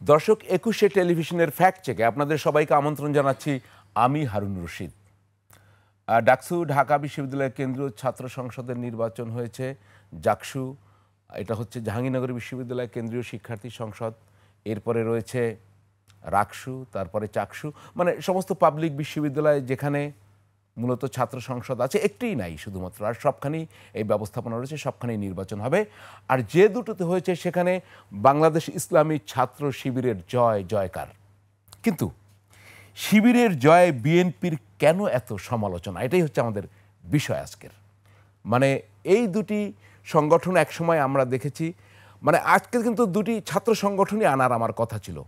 দর্শক, একুশে টেলিভিশনের ফ্যাক্ট চেকে আপনাদের সবাইকে আমন্ত্রণ জানাচ্ছি। আমি হারুন রশিদ। ডাকসু ঢাকা বিশ্ববিদ্যালয়ের কেন্দ্রীয় ছাত্র সংসদের নির্বাচন হয়েছে। জাকসু, এটা হচ্ছে জাহাঙ্গীরনগর বিশ্ববিদ্যালয়ের কেন্দ্রীয় শিক্ষার্থী সংসদ। এরপরে রয়েছে রাকসু, তারপরে চাকসু, মানে সমস্ত পাবলিক বিশ্ববিদ্যালয় যেখানে মূলত ছাত্র সংসদ আছে, একটিই নাই শুধুমাত্র, আর সবখানেই এই ব্যবস্থাপনা রয়েছে, সবখানেই নির্বাচন হবে। আর যে দুটোতে হয়েছে সেখানে বাংলাদেশ ইসলামী ছাত্র শিবিরের জয় জয়কার। কিন্তু শিবিরের জয় বিএনপির কেন এত সমালোচনা, এটাই হচ্ছে আমাদের বিষয় আজকের। মানে এই দুটি সংগঠন একসময় আমরা দেখেছি, মানে আজকে কিন্তু দুটি ছাত্র সংগঠনই আনার আমার কথা ছিল,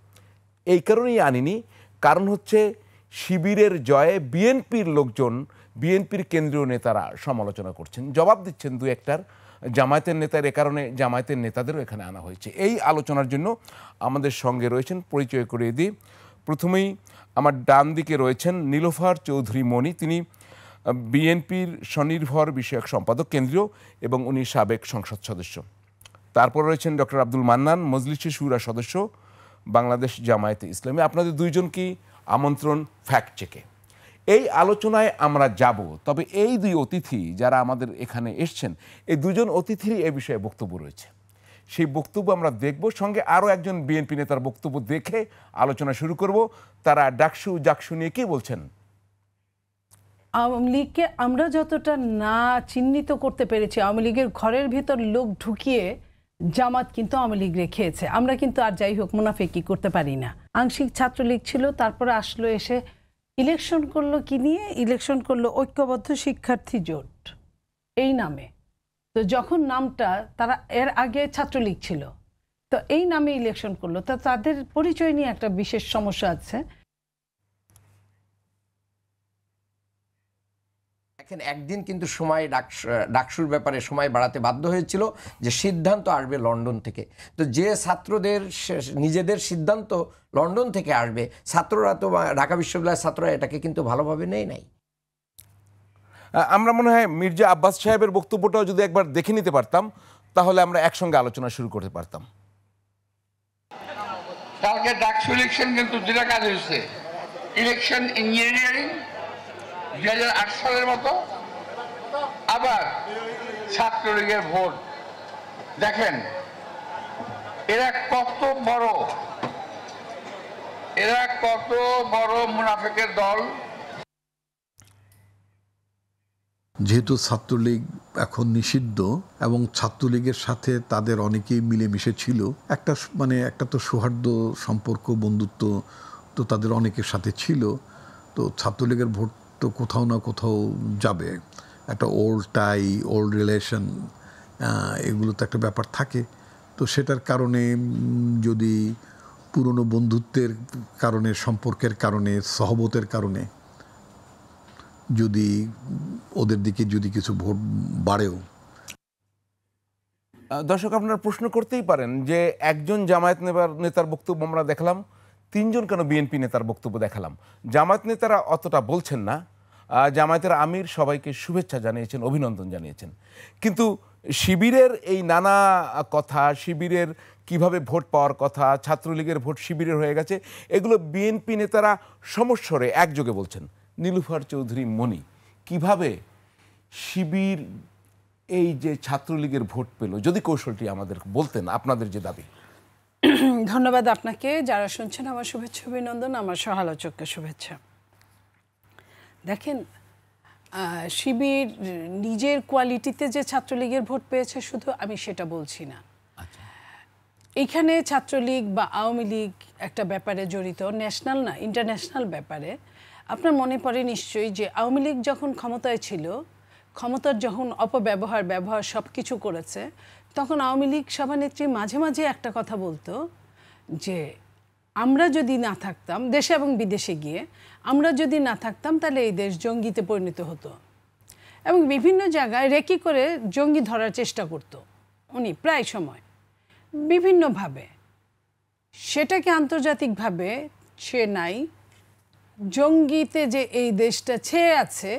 এই কারণেই আনিনি। কারণ হচ্ছে শিবিরের জয়ে বিএনপির লোকজন, বিএনপির কেন্দ্রীয় নেতারা সমালোচনা করছেন, জবাব দিচ্ছেন দু একটার। জামায়াতের নেতার, এ কারণে জামায়াতের নেতাদেরও এখানে আনা হয়েছে। এই আলোচনার জন্য আমাদের সঙ্গে রয়েছেন, পরিচয় করিয়ে দিই। প্রথমেই আমার ডান দিকে রয়েছেন নীলোফার চৌধুরী মণি, তিনি বিএনপির স্বনির্ভর বিষয়ক সম্পাদক কেন্দ্রীয়, এবং উনি সাবেক সংসদ সদস্য। তারপর রয়েছেন ডক্টর আব্দুল মান্নান, মজলিসে শুরা সদস্য, বাংলাদেশ জামায়াতে ইসলামী। আপনাদের দুইজনকেই আমন্ত্রণ ফ্যাক্ট চেকে। এই আলোচনায় আমরা যাব, তবে এই দুই অতিথি যারা আমাদের এখানে এসছেন, এই দুজন অতিথিরই এ বিষয়ে বক্তব্য রয়েছে। সেই বক্তব্য আমরা দেখব, সঙ্গে আরও একজন বিএনপি নেতার বক্তব্য দেখে আলোচনা শুরু করব। তারা ডাকসু জাকসু নিয়ে কী বলছেন। আওয়ামী লীগকে আমরা যতটা না চিহ্নিত করতে পেরেছি, আওয়ামী লীগের ঘরের ভিতর লোক ঢুকিয়ে জামাত কিন্তু আওয়ামী লীগ রেখেছে। আমরা কিন্তু আর যাই হোক মুনাফেকি করতে পারি না। আংশিক ছাত্রলীগ ছিল, তারপরে আসলো, এসে ইলেকশন করলো কি নিয়ে? ইলেকশন করলো ঐক্যবদ্ধ শিক্ষার্থী জোট এই নামে। তো যখন নামটা, তারা এর আগে ছাত্রলীগ ছিল, তো এই নামে ইলেকশন করলো, তো তাদের পরিচয় নিয়ে একটা বিশেষ সমস্যা আছে। দেখেন, একদিন কিন্তু সময় ডাকসুর ব্যাপারে সময় বাড়াতে বাধ্য হয়েছিল যে সিদ্ধান্ত আসবে লন্ডন থেকে। তো যে ছাত্রদের নিজেদের সিদ্ধান্ত লন্ডন থেকে আসবে, ছাত্ররা তো, ঢাকা বিশ্ববিদ্যালয়ের ছাত্ররা এটাকে কিন্তু ভালোভাবে নেই নাই। আমরা মনে হয় মির্জা আব্বাস সাহেবের বক্তব্যটাও যদি একবার দেখে নিতে পারতাম, তাহলে আমরা একসঙ্গে আলোচনা শুরু করতে পারতাম। কালকে ডাকসু ইলেকশন কিন্তু দুটা কাজ হয়েছে। ইলেকশন ইঞ্জিনিয়ারিং 2008 সালের মতো, আবার ছাত্রলীগের ভোট। দেখেন এরা কত বড় মুনাফিকের দল। যেহেতু ছাত্রলীগ এখন নিষিদ্ধ এবং ছাত্রলীগের সাথে তাদের অনেকেই মিলেমিশে ছিল, একটা তো সৌহার্দ্য সম্পর্ক, বন্ধুত্ব তো তাদের অনেকের সাথে ছিল। তো ছাত্রলীগের ভোট তো কোথাও না কোথাও যাবে, একটা ওল্ড টাই, ওল্ড রিলেশন, এগুলো তো একটা ব্যাপার থাকে। তো সেটার কারণে যদি পুরনো বন্ধুত্বের কারণে, সম্পর্কের কারণে, সহবতের কারণে যদি ওদের দিকে যদি কিছু ভোট বাড়েও। দর্শক, আপনারা প্রশ্ন করতেই পারেন যে একজন জামায়াত নেতার বক্তব্য আমরা দেখলাম, তিনজন কেন বিএনপি নেতার বক্তব্য দেখালাম? জামায়াত নেতারা অতটা বলছেন না। জামায়াতের আমির সবাইকে শুভেচ্ছা জানিয়েছেন, অভিনন্দন জানিয়েছেন, কিন্তু শিবিরের এই নানা কথা, শিবিরের কিভাবে ভোট পাওয়ার কথা, ছাত্রলীগের ভোট শিবিরের হয়ে গেছে, এগুলো বিএনপি নেতারা সমস্বরে একযোগে বলছেন। নীলুফার চৌধুরী মণি, কিভাবে শিবির এই যে ছাত্রলীগের ভোট পেল, যদি কৌশলটি আমাদের বলতেন, আপনাদের যে দাবি। ধন্যবাদ আপনাকে। যারা শুনছেন আমার শুভেচ্ছা অভিনন্দন, আমার সহালোচককে শুভেচ্ছা। দেখেন, শিবির নিজের কোয়ালিটিতে যে ছাত্রলীগের ভোট পেয়েছে শুধু, আমি সেটা বলছি না। এইখানে ছাত্রলীগ বা আওয়ামী লীগ একটা ব্যাপারে জড়িত, ন্যাশনাল না, ইন্টারন্যাশনাল ব্যাপারে। আপনার মনে পড়ে নিশ্চয়ই যে আওয়ামী লীগ যখন ক্ষমতায় ছিল, ক্ষমতার যখন ব্যবহার সব কিছু করেছে, তখন আওয়ামী লীগ সভানেত্রী মাঝে মাঝে একটা কথা বলতো যে আমরা যদি না থাকতাম, দেশে এবং বিদেশে গিয়ে আমরা যদি না থাকতাম, তাহলে এই দেশ জঙ্গিতে পরিণত হতো, এবং বিভিন্ন জায়গায় রেকি করে জঙ্গি ধরার চেষ্টা করত উনি প্রায় সময় বিভিন্নভাবে। সেটাকে আন্তর্জাতিকভাবে সে নাই, জঙ্গিতে যে এই দেশটা ছেয়ে আছে,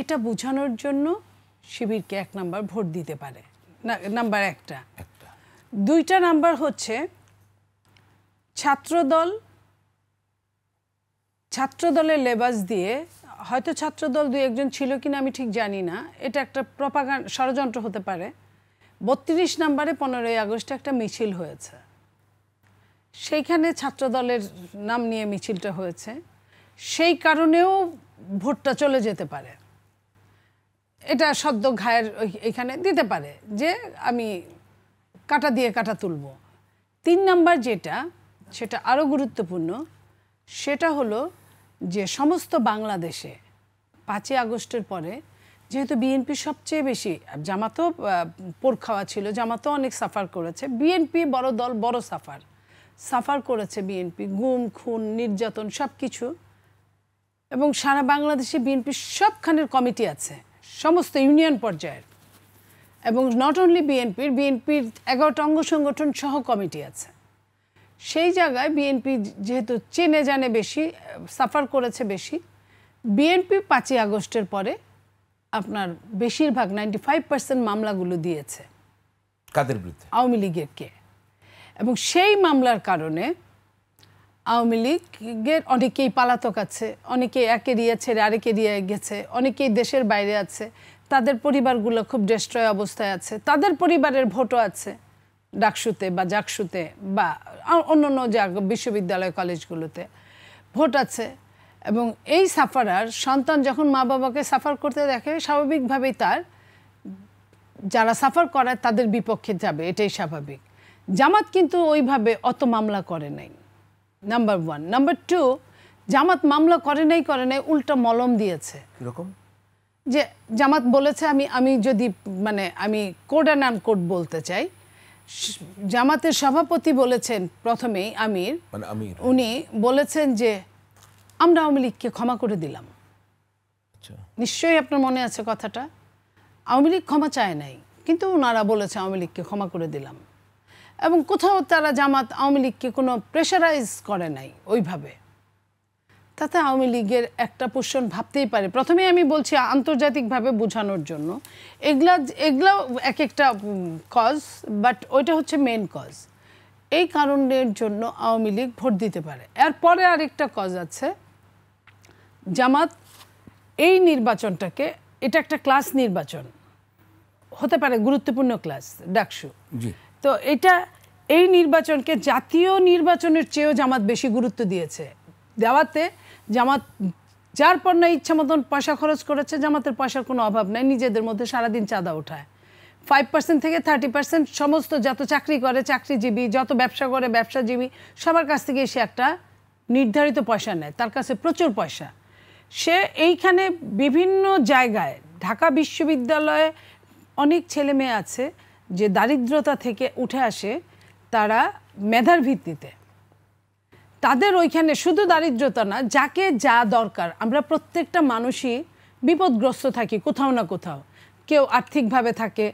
এটা বোঝানোর জন্য শিবিরকে 1 নাম্বার ভোট দিতে পারে। নাম্বার 1টা। 2টা নাম্বার হচ্ছে ছাত্রদলের লেবাস দিয়ে, হয়তো ছাত্রদল 2-1 ছিল কিনা আমি ঠিক জানি না, এটা একটা প্রপাগান্ডা ষড়যন্ত্র হতে পারে। 32 নম্বরে 15ই আগস্টে একটা মিছিল হয়েছে, সেইখানে ছাত্রদলের নাম নিয়ে মিছিলটা হয়েছে, সেই কারণেও ভোটটা চলে যেতে পারে। এটা সদ্য ঘায়ের এখানে দিতে পারে যে আমি কাটা দিয়ে কাটা তুলব। 3 নাম্বার যেটা, সেটা আরও গুরুত্বপূর্ণ, সেটা হলো যে সমস্ত বাংলাদেশে 5ই আগস্টের পরে যেহেতু বিএনপি সবচেয়ে বেশি, জামাতও পোর খাওয়া ছিল, জামাতও অনেক সাফার করেছে, বিএনপি বড় দল, বড় সাফার করেছে বিএনপি, গুম খুন নির্যাতন সব কিছু। এবং সারা বাংলাদেশে বিএনপির সবখানের কমিটি আছে, সমস্ত ইউনিয়ন পর্যায়ের, এবং নট অনলি বিএনপির 11টা অঙ্গ সংগঠন সহ কমিটি আছে। সেই জায়গায় বিএনপি যেহেতু চেনে জানে বেশি, সাফার করেছে বেশি, বিএনপি 5ই আগস্টের পরে আপনার বেশিরভাগ 95% মামলাগুলো দিয়েছে। কাদের বিরুদ্ধে? আওয়ামী লীগেরকে। এবং সেই মামলার কারণে আওয়ামী লীগের অনেকেই পালাতক আছে, অনেকেই এক এরিয়া ছেড়ে আরেক এরিয়ায় গেছে, অনেকেই দেশের বাইরে আছে, তাদের পরিবারগুলো খুব ডিস্ট্রয় অবস্থায় আছে, তাদের পরিবারের ভোটও আছে ডাকসুতে বা জাকসুতে বা অন্যান্য বিশ্ববিদ্যালয় কলেজগুলোতে ভোট আছে। এবং এই সাফারার সন্তান যখন মা বাবাকে সাফার করতে দেখে, স্বাভাবিকভাবেই তার যারা সাফার করায় তাদের বিপক্ষে যাবে, এটাই স্বাভাবিক। জামাত কিন্তু ওইভাবে অত মামলা করে নাই, নাম্বার 1। নাম্বার 2, জামাত মামলা করে নাই উল্টা মলম দিয়েছে। এরকম যে জামাত বলেছে, আমি যদি আমি কোড অ্যান্ড আনকোড বলতে চাই, জামাতের সভাপতি বলেছেন প্রথমেই আমির, উনি বলেছেন যে আমরা আওয়ামী লীগকে ক্ষমা করে দিলাম। নিশ্চয়ই আপনার মনে আছে কথাটা। আওয়ামী লীগ ক্ষমা চায় নাই, কিন্তু ওনারা বলেছে আওয়ামী লীগকে ক্ষমা করে দিলাম। এবং কোথাও তারা জামাত আওয়ামী লীগকে কোনো প্রেশারাইজ করে নাই ওইভাবে। তাতে আওয়ামী লীগের একটা পোষণ ভাবতেই পারে, প্রথমেই আমি বলছি আন্তর্জাতিকভাবে বোঝানোর জন্য, এগুলা এক একটা কজ, বাট ওইটা হচ্ছে মেন কজ। এই কারণের জন্য আওয়ামী লীগ ভোট দিতে পারে। এরপরে আরেকটা কজ আছে, জামাত এই নির্বাচনটাকে, এটা একটা ক্লাস নির্বাচন হতে পারে, গুরুত্বপূর্ণ ক্লাস ডাকসু। তো এই নির্বাচনকে জাতীয় নির্বাচনের চেয়েও জামাত বেশি গুরুত্ব দিয়েছে। দেওয়াতে জামাত যার পর না ইচ্ছা মতন পয়সা খরচ করেছে, জামাতের পয়সার কোনো অভাব নাই, নিজেদের মধ্যে সারাদিন চাঁদা ওঠায়। 5% থেকে 30% সমস্ত যত চাকরি করে চাকরিজীবী, যত ব্যবসা করে ব্যবসাজীবী, সবার কাছ থেকে সে একটা নির্ধারিত পয়সা নেয়, তার কাছে প্রচুর পয়সা। সে এইখানে বিভিন্ন জায়গায়, ঢাকা বিশ্ববিদ্যালয়ে অনেক ছেলে মেয়ে আছে যে দারিদ্রতা থেকে উঠে আসে, তারা মেধার ভিত্তিতে, তাদের ওইখানে শুধু দারিদ্রতা না, যাকে যা দরকার, আমরা প্রত্যেকটা মানুষই বিপদগ্রস্ত থাকি কোথাও না কোথাও। কেউ আর্থিকভাবে থাকে,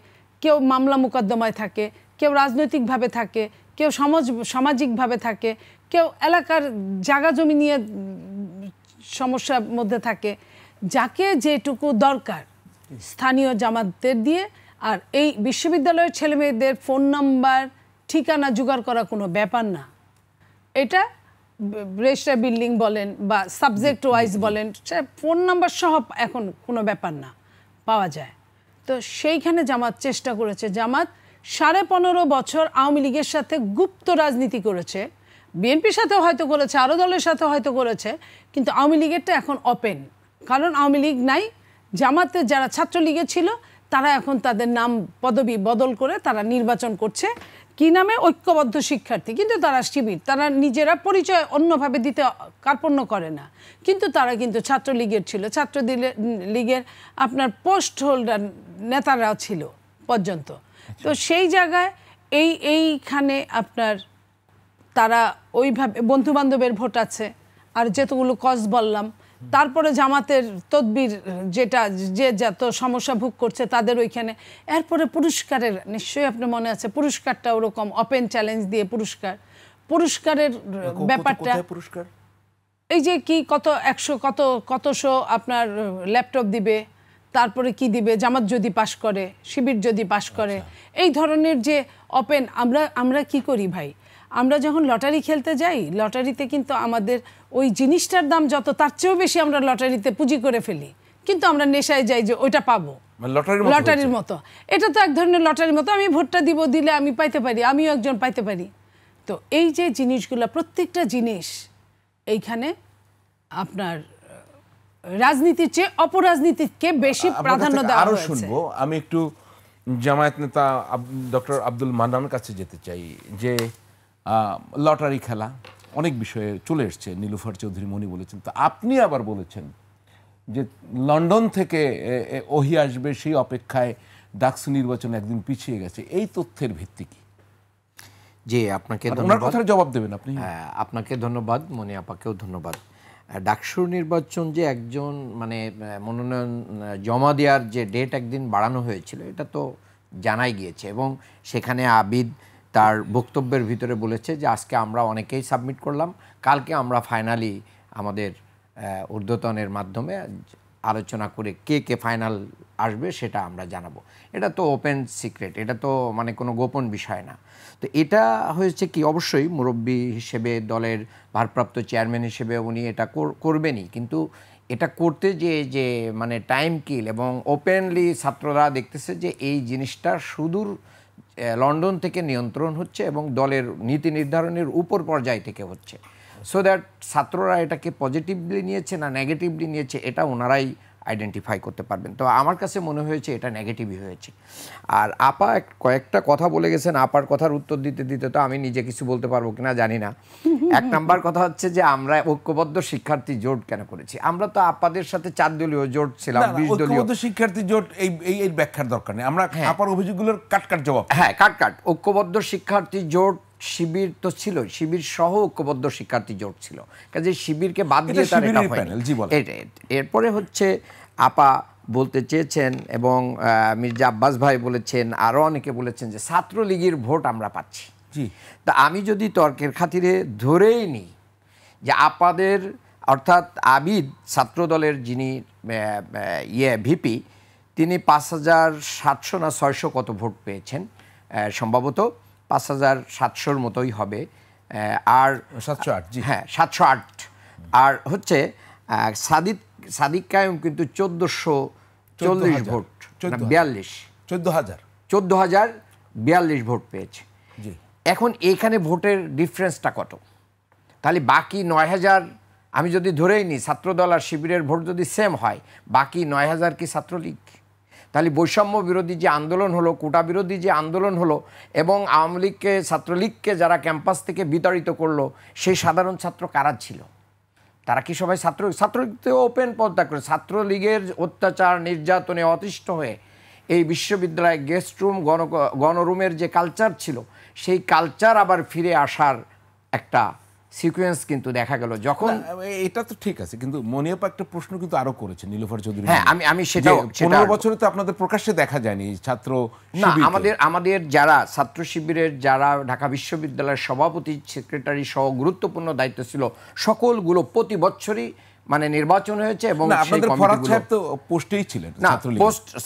কেউ মামলা মোকদ্দমায় থাকে, কেউ রাজনৈতিকভাবে থাকে, কেউ সামাজিকভাবে থাকে, কেউ এলাকার জায়গা জমি নিয়ে সমস্যার মধ্যে থাকে। যাকে যেটুকু দরকার স্থানীয় জামাতদের দিয়ে, আর এই বিশ্ববিদ্যালয়ের ছেলেমেয়েদের ফোন নাম্বার ঠিকানা জোগাড় করা কোনো ব্যাপার না। এটা রেজিস্টার বিল্ডিং বলেন বা সাবজেক্ট ওয়াইজ বলেন, ফোন নাম্বার সহ এখন কোনো ব্যাপার না, পাওয়া যায়। তো সেইখানে জামাত চেষ্টা করেছে। জামাত 15.5 বছর আওয়ামী লীগের সাথে গুপ্ত রাজনীতি করেছে, বিএনপির সাথেও হয়তো করেছে, আরও দলের সাথেও হয়তো করেছে, কিন্তু আওয়ামী লীগেরটা এখন ওপেন। কারণ আওয়ামী লীগ নাই, জামাতের যারা ছাত্রলীগে ছিল তারা এখন তাদের নাম পদবি বদল করে তারা নির্বাচন করছে কি নামে, ঐক্যবদ্ধ শিক্ষার্থী, কিন্তু তারা শিবির, তারা নিজেরা পরিচয় অন্যভাবে দিতে কার্পণ্য করে না, কিন্তু তারা কিন্তু ছাত্রলীগের ছিল, ছাত্রলীগের আপনার পোস্ট হোল্ডার নেতারাও ছিল পর্যন্ত। তো সেই জায়গায় এইখানে আপনার তারা ওইভাবে বন্ধুবান্ধবের ভোট আছে, আর যেতগুলো কজ বললাম, তারপরে জামাতের তদবির যেটা যে যত সমস্যা ভোগ করছে তাদের ওইখানে। এরপরে পুরস্কারের, নিশ্চয়ই আপনার মনে আছে, পুরস্কারটা ওরকম ওপেন চ্যালেঞ্জ দিয়ে পুরস্কারের ব্যাপারটা, এই যে কি কত 100 কতশো আপনার ল্যাপটপ দিবে, তারপরে কি দিবে, জামাত যদি পাশ করে, শিবির যদি পাশ করে, এই ধরনের যে ওপেন। আমরা কি করি ভাই, আমরা যখন লটারি খেলতে যাই, লটারিতে কিন্তু আমাদের ওই জিনিসটার দাম যত, তার চেয়েও বেশি আমরা লটারিতে পুঁজি করে ফেলি, কিন্তু আমরা নেশায় যাই যে ওইটা পাবো, লটারির মতো। এটা তো এক ধরনের লটারির মতো, আমি ভোটটা দিব, দিলে আমি পাইতে পারি, আমিও একজন পাইতে পারি। তো এই যে জিনিসগুলো, প্রত্যেকটা জিনিস এইখানে আপনার রাজনীতির চেয়ে অপরাজনীতিকে বেশি প্রাধান্য দেওয়া হয়েছে। শুনবো, আমি একটু জামায়াত নেতা ডক্টর আব্দুল মান্নানের কাছে যেতে চাই যে লটারি খেলা অনেক বিষয়ে চলে এসছে, নীলুফার চৌধুরী মনি বলেছেন, তো আপনি আবার বলেছেন যে লন্ডন থেকে ওহি আসবে, সেই অপেক্ষায় ডাকসু নির্বাচন একদিন পিছিয়ে গেছে। এই তথ্যের ভিত্তি কি? জি, আপনাকে ওনার কথার জবাব দেবেন আপনি। আপনাকে ধন্যবাদ, মনি আপাকেও ধন্যবাদ। ডাকসুর নির্বাচন যে একজন মানে মনোনয়ন জমা দেওয়ার যে ডেট একদিন বাড়ানো হয়েছিল, এটা তো জানাই গিয়েছে, এবং সেখানে আবিদ তার বক্তব্যের ভিতরে বলেছে যে আজকে আমরা অনেকেই সাবমিট করলাম, কালকে আমরা ফাইনালি আমাদের ঊর্ধ্বতনের মাধ্যমে আলোচনা করে কে কে ফাইনাল আসবে সেটা আমরা জানাবো। এটা তো ওপেন সিক্রেট, এটা তো মানে কোনো গোপন বিষয় না। তো এটা হয়েছে কি, অবশ্যই মুরব্বী হিসেবে, দলের ভারপ্রাপ্ত চেয়ারম্যান হিসেবে উনি এটা করবেনই, কিন্তু এটা করতে যে মানে টাইম কিল, এবং ওপেনলি ছাত্ররা দেখতেছে যে এই জিনিসটা সুদূর লন্ডন থেকে নিয়ন্ত্রণ হচ্ছে এবং দলের নীতি নির্ধারণের উপর পর্যায় থেকে হচ্ছে। সো দ্যাট ছাত্ররা এটাকে পজিটিভলি নিয়েছে না নেগেটিভলি নিয়েছে, এটা ওনারাই আইডেন্টিফাই করতে পারবেন। তো আমার কাছে মনে হয়েছে এটা নেগেটিভই হয়েছে। আর আপা কয়েকটা কথা বলে গেছেন, আপার কথার উত্তর দিতে দিতে তো আমি নিজে কিছু বলতে পারবো কিনা জানি না। এক নাম্বার কথা হচ্ছে যে আমরা ঐক্যবদ্ধ শিক্ষার্থী জোট কেন করেছি? আমরা তো আপাদের সাথে 4 দলীয় জোট ছিলাম, 20 দলীয়। ঐক্যবদ্ধ শিক্ষার্থী জোট এই ব্যাখ্যার দরকার নেই, আমরা আপার অভিযোগগুলোর কাট জবাব। হ্যাঁ, কাট ঐক্যবদ্ধ শিক্ষার্থী জোট, শিবির তো ছিল, শিবির সহ ঐক্যবদ্ধ শিক্ষার্থী জোট ছিল, কাজে শিবিরকে বাদ দিয়ে তার এটা হয়নি। এরপরে হচ্ছে আপা বলতে চেয়েছেন, এবং মির্জা আব্বাস ভাই বলেছেন, আরও অনেকে বলেছেন যে ছাত্রলীগের ভোট আমরা পাচ্ছি। তা আমি যদি তর্কের খাতিরে ধরেই নিই যে আপাদের অর্থাৎ আবিদ ছাত্রদলের যিনি ভিপি, তিনি 5700 না 600 কত ভোট পেয়েছেন, সম্ভবত 5700-র মতোই হবে, আর 708। হ্যাঁ, 708। আর হচ্ছে সাদিক কায়েম কিন্তু 1440 ভোট, 14,042 ভোট পেয়েছে। এখন এইখানে ভোটের ডিফারেন্সটা কত? তাহলে বাকি 9000, আমি যদি ধরেই নিই ছাত্রদল আর শিবিরের ভোট যদি সেম হয়, বাকি 9000 কি ছাত্রলীগ? তাহলে বৈষম্য বিরোধী যে আন্দোলন হলো, কোটা বিরোধী যে আন্দোলন হলো, এবং আওয়ামী লীগকে, ছাত্রলীগকে যারা ক্যাম্পাস থেকে বিতাড়িত করলো, সেই সাধারণ ছাত্র কারা ছিল? তারা কি সবাই ছাত্রলীগতে ওপেন পদত্যাগ করে? ছাত্রলীগের অত্যাচার নির্যাতনে অতিষ্ঠ হয়ে এই বিশ্ববিদ্যালয়ে গেস্ট রুম, গণরুমের যে কালচার ছিল, সেই কালচার আবার ফিরে আসার একটা সিকোয়েন্স কিন্তু দেখা গেল। যখন এটা তো ঠিক আছে, কিন্তু মনিয়াপা একটা প্রশ্ন কিন্তু আরো করেছে নীলুফার চৌধুরী। হ্যাঁ, আমি সেটাও 15 বছরে তো আপনাদের প্রকাশ্যে দেখা যায়নি ছাত্র না। আমাদের যারা ছাত্র শিবিরের, যারা ঢাকা বিশ্ববিদ্যালয়ের সভাপতি, সেক্রেটারি সহ গুরুত্বপূর্ণ দায়িত্ব ছিল, সকলগুলো প্রতি বছরই মানে নির্বাচন হয়েছে, এবং আপনাদের ফরহাদ সাহেব তো পোস্টেই ছিলেন না,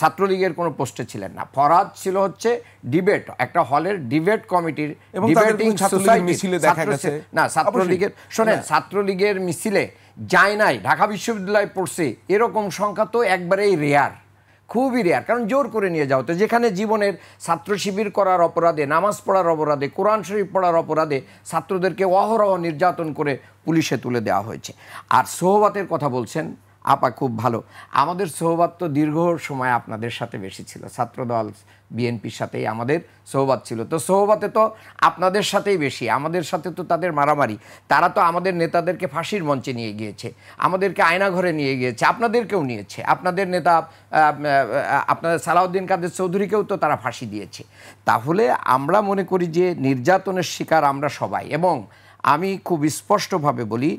ছাত্রলীগের কোনো পোস্টে ছিলেন না। ফরহাদ ছিল হচ্ছে ডিবেট, একটা হলের ডিবেট কমিটির, ডিবেটিং সোসাইটি মিছিলে দেখা গেছে না। ছাত্রলীগের শোনেন, ছাত্রলীগের মিছিলে যায় নাই, ঢাকা বিশ্ববিদ্যালয়ে পড়ছে, এরকম সংখ্যা তো একবারেই রেয়ার, খুবই রেয়ার। কারণ জোর করে নিয়ে যাও তো, যেখানে জীবনের ছাত্র শিবির করার অপরাধে, নামাজ পড়ার অপরাধে, কোরআন শরীফ পড়ার অপরাধে ছাত্রদেরকে অহরহ নির্যাতন করে পুলিশে তুলে দেওয়া হয়েছে। আর সোহবাতের কথা বলছেন আপা, খুব ভালো। আমাদের সোহবাত তো দীর্ঘ সময় আপনাদের সাথে বেশি ছিল, ছাত্রদল বিএনপির সাথেই আমাদের সোহবাত ছিল। তো সোহবাতে তো আপনাদের সাথেই বেশি, আমাদের সাথে তো তাদের মারামারি। তারা তো আমাদের নেতাদেরকে ফাঁসির মঞ্চে নিয়ে গিয়েছে, আমাদেরকে আয়নাঘরে নিয়ে গিয়েছে, আপনাদেরকেও নিয়েছে। আপনাদের নেতা আপনাদের সালাউদ্দিন কাদের চৌধুরীকেও তো তারা ফাঁসি দিয়েছে। তাহলে আমরা মনে করি যে নির্যাতনের শিকার আমরা সবাই, এবং আমি খুব স্পষ্টভাবে বলি,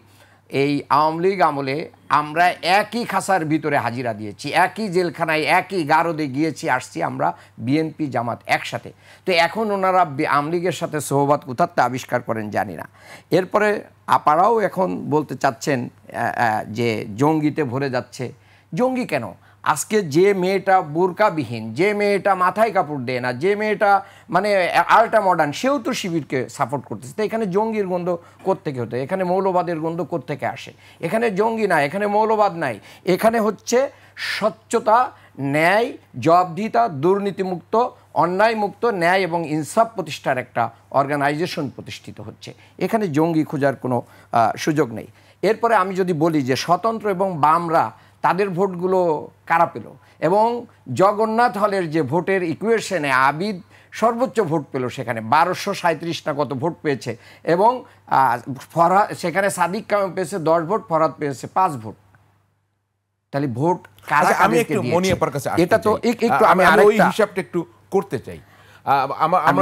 এই আওয়ামী লীগ আমলে আমরা একই খাঁচার ভিতরে হাজিরা দিয়েছি, একই জেলখানায়, একই গারদে গিয়েছি, আসছি আমরা বিএনপি জামাত একসাথে। তো এখন ওনারা আওয়ামী লীগের সাথে সোহবাত কোথাতে আবিষ্কার করেন জানি না। এরপরে আপারাও এখন বলতে চাচ্ছেন যে জঙ্গিতে ভরে যাচ্ছে। জঙ্গি কেন? আজকে যে মেয়েটা বোরকাবিহীন, যে মেয়েটা মাথায় কাপড় দেয় না, যে মেয়েটা মানে আল্ট্রা মডার্ন, সেও তো শিবিরকে সাপোর্ট করতেছে। তো এখানে জঙ্গির গন্ধ কোত্থেকে হতো? এখানে মৌলবাদের গন্ধ কোত্থেকে আসে? এখানে জঙ্গি নাই, এখানে মৌলবাদ নাই, এখানে হচ্ছে স্বচ্ছতা, ন্যায়, জবাবদিহিতা, দুর্নীতিমুক্ত, অন্যায়মুক্ত, ন্যায় এবং ইনসাফ প্রতিষ্ঠার একটা অর্গানাইজেশন প্রতিষ্ঠিত হচ্ছে। এখানে জঙ্গি খোঁজার কোনো সুযোগ নেই। এরপরে আমি যদি বলি যে স্বতন্ত্র এবং বামরা তাদের ভোটগুলো কারা পেল, এবং জগন্নাথ হলের যে ভোটের ইকুয়েশনে আবিদ সর্বোচ্চ ভোট পেল, সেখানে 1237 না কত ভোট পেয়েছে, এবং সেখানে সাদিক কায়েম পেয়েছে 10 ভোট, ফরহাদ পেয়েছে 5 ভোট। তাহলে ভোট কারা? আমি একটু মনিয়াপার কাছে এটা তো একটু আমি ওই হিসাবটা একটু করতে চাই।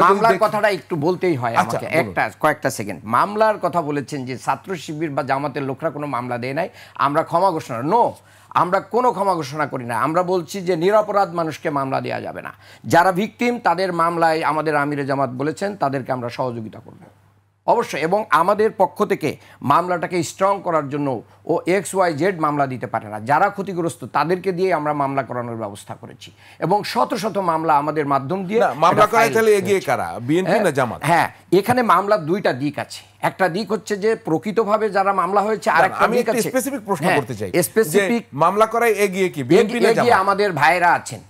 মামলার কথাটা একটু বলতেই হয় আমাকে, কয়েকটা সেকেন্ড। মামলার কথা বলেছেন যে ছাত্র শিবির বা জামাতের লোকরা কোনো মামলা দেয় নাই, আমরা ক্ষমা ঘোষণা, নো, আমরা কোনো ক্ষমা ঘোষণা করি না। আমরা বলছি যে নিরপরাধ মানুষকে মামলা দেওয়া যাবে না। যারা ভিকটিম তাদের মামলায় আমাদের আমিরে জামাত বলেছেন তাদেরকে আমরা সহযোগিতা করব অবশ্যই, এবং আমাদের পক্ষ থেকে মামলাটাকে স্ট্রং করার জন্য ও XYZ মামলা দিতে পারে না। যারা ক্ষতিগ্রস্ত তাদেরকে দিয়ে আমরা মামলা করানোর ব্যবস্থা করেছি, এবং শত শত মামলা আমাদের মাধ্যম দিয়ে মামলা করায় তাহলে এগিয়ে কারা, বিএনপি না জামাত? হ্যাঁ, এখানে মামলার দুইটা দিক আছে। একটা দিক হচ্ছে যে প্রকৃতভাবে যারা মামলা হয়েছে, আর একটা দিক আছে স্পেসিফিক প্রশ্ন করতে চাই, স্পেসিফিক মামলা করায় এগিয়ে কি বিএনপি না জামাত? আমাদের ভাইরা আছেন,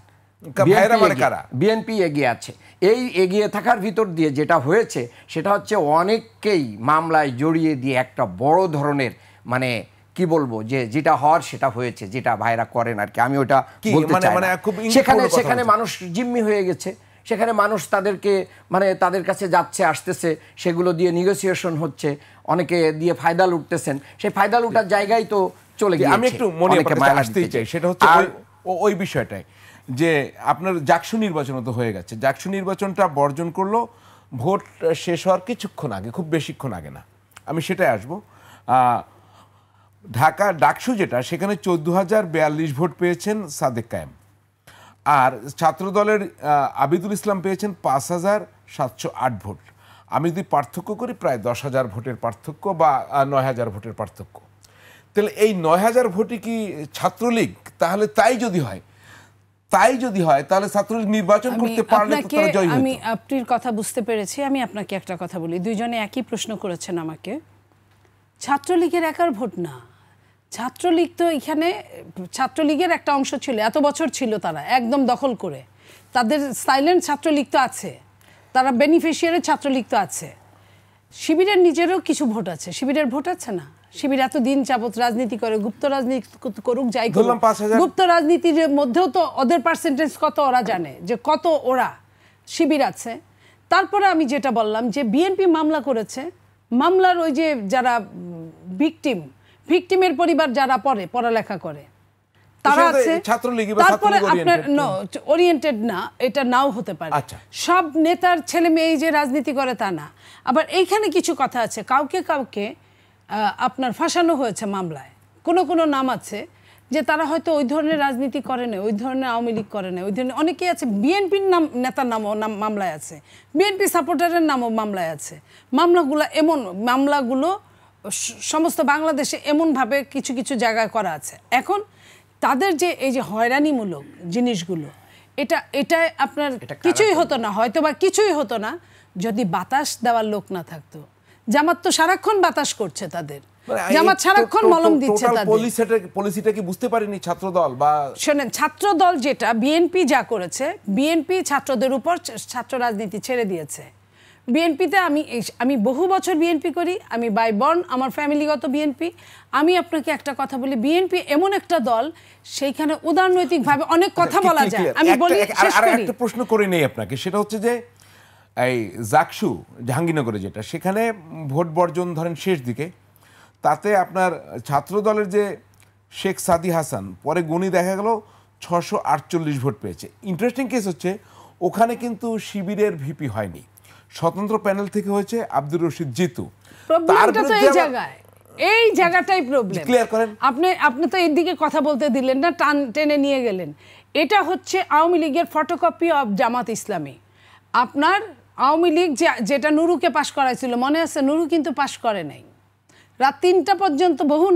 বিএনপি এগিয়ে আছে। এই এগিয়ে থাকার ভিতর দিয়ে যেটা হয়েছে সেটা হচ্ছে অনেককেই মামলায় জড়িয়ে দিয়ে একটা বড় ধরনের মানে কি বলবো যে যেটা হওয়ার সেটা হয়েছে, যেটা ভাইরা করেন আর কি, আমি ওটা বলতে চাই না। সেখানে মানুষ জিম্মি হয়ে গেছে, সেখানে মানুষ তাদেরকে মানে তাদের কাছে যাচ্ছে আসতেছে, সেগুলো দিয়ে নেগোসিয়েশন হচ্ছে, অনেকে দিয়ে ফায়দা লুটতেছেন, সেই ফায়দা লুটার জায়গায় তো চলে গিয়েছে। আমি একটু আসতেই চাই, সেটা হচ্ছে ওই বিষয়টাই যে আপনার জাকসু নির্বাচন তো হয়ে গেছে, জাকসু নির্বাচনটা বর্জন করলো ভোট শেষ হওয়ার কিছুক্ষণ আগে, খুব বেশিক্ষণ আগে না, আমি সেটাই আসবো। ঢাকা ডাকসু যেটা, সেখানে 14,042 ভোট পেয়েছেন সাদেক কায়েম, আর ছাত্রদলের আবিদুল ইসলাম পেয়েছেন 5,708 ভোট। আমি যদি পার্থক্য করি প্রায় 10,000 ভোটের পার্থক্য বা 9,000 ভোটের পার্থক্য। তাহলে এই 9,000 ভোটই কি ছাত্রলীগ? তাহলে তাই যদি হয় তাহলে ছাত্রলীগ নির্বাচন করতে পারলে তো তারা জয় হতো। আমি আপনার কথা বুঝতে পেরেছি। আমি আপনাকে একটা কথা বলি, দুইজনে একই প্রশ্ন করেছেন আমাকে। ছাত্রলীগের একার ভোট না, ছাত্রলীগ তো এখানে ছাত্রলীগের একটা অংশ ছিল, এত বছর ছিল, তারা একদম দখল করে, তাদের সাইলেন্ট ছাত্রলীগ তো আছে, তারা বেনিফিশিয়ারি ছাত্রলীগ তো আছে। শিবিরের নিজেরও কিছু ভোট আছে, শিবিরের ভোট আছে না? শিবির এতদিন যাবত রাজনীতি করে, গুপ্ত রাজনীতি করুক, যাই করুক, গুপ্ত রাজনীতির মধ্যেও তো ওদের পার্সেন্টেজ কত ওরা জানে, যে কত ওরা শিবির আছে। তারপরে আমি যেটা বললাম যে বিএনপি মামলা করেছে, মামলার ওই যে যারা ভিকটিমের পরিবার যারা পড়ালেখা করে তারা আছে। তারপরে আপনার ওরিয়েন্টেড না, এটা নাও হতে পারে, সব নেতার ছেলে মেয়ে যে রাজনীতি করে তা না। আবার এইখানে কিছু কথা আছে, কাউকে আপনার ফাঁসানো হয়েছে মামলায়, কোনো নাম আছে যে তারা হয়তো ওই ধরনের রাজনীতি করে না, ওই ধরনের আওয়ামী লীগ করে না, ওই ধরনের অনেকেই আছে, বিএনপির নেতার নামও মামলায় আছে, বিএনপি সাপোর্টারের নামও মামলায় আছে। মামলাগুলো সমস্ত বাংলাদেশে এমনভাবে কিছু কিছু জায়গায় করা আছে। এখন তাদের যে এই যে হয়রানিমূলক জিনিসগুলো, এটা আপনার কিছুই হতো না, হয়তো বা কিছুই হতো না যদি বাতাস দেওয়ার লোক না থাকতো। জামাত তো সারাক্ষণ বাতাস করছে, তাদের জামাত সারাক্ষণ মলম দিচ্ছে তাদের পলিসিটা কি বুঝতে পারেনি ছাত্রদল? বা শোনেন, ছাত্রদল যেটা বিএনপি যা করেছে, বিএনপি ছাত্রদের উপর ছাত্র রাজনীতি ছেড়ে দিয়েছে। বিএনপিতে আমি বহু বছর বিএনপি করি, আমি বাই বর্ন, আমার ফ্যামিলিগত বিএনপি। আমি আপনাকে একটা কথা বলি, বিএনপি এমন একটা দল, সেইখানে উদারনৈতিকভাবে অনেক কথা বলা যায়। আমি বলি, একটা প্রশ্ন করে নেই আপনাকে, সেটা হচ্ছে যে এই জাকসু জাহাঙ্গীরনগরে যেটা, সেখানে ভোট বর্জন ধরেন শেষ দিকে, তাতে আপনার ছাত্রদলের যে শেখ সাদি হাসান, পরে গণি দেখা গেল 648 ভোট পেয়েছে। ইন্টারেস্টিং কেস হচ্ছে ওখানে কিন্তু শিবিরের ভিপি হয়নি, স্বতন্ত্র প্যানেল থেকে হয়েছে আব্দুর রশিদ জিতু। এই জায়গাটাই প্রবলেম। ক্লিয়ার করেন। আপনি তো এর দিকে কথা বলতে দিলেন না, টেনে নিয়ে গেলেন। এটা হচ্ছে আওয়ামী লীগের ফটোকপি অফ জামাত ইসলামী। আপনার আওয়ামী লীগ যেটা নুরুকে পাশ করাইছিল, মনে আছে? নুরু কিন্তু পাশ করে নাই। রাত 3টা পর্যন্ত বহু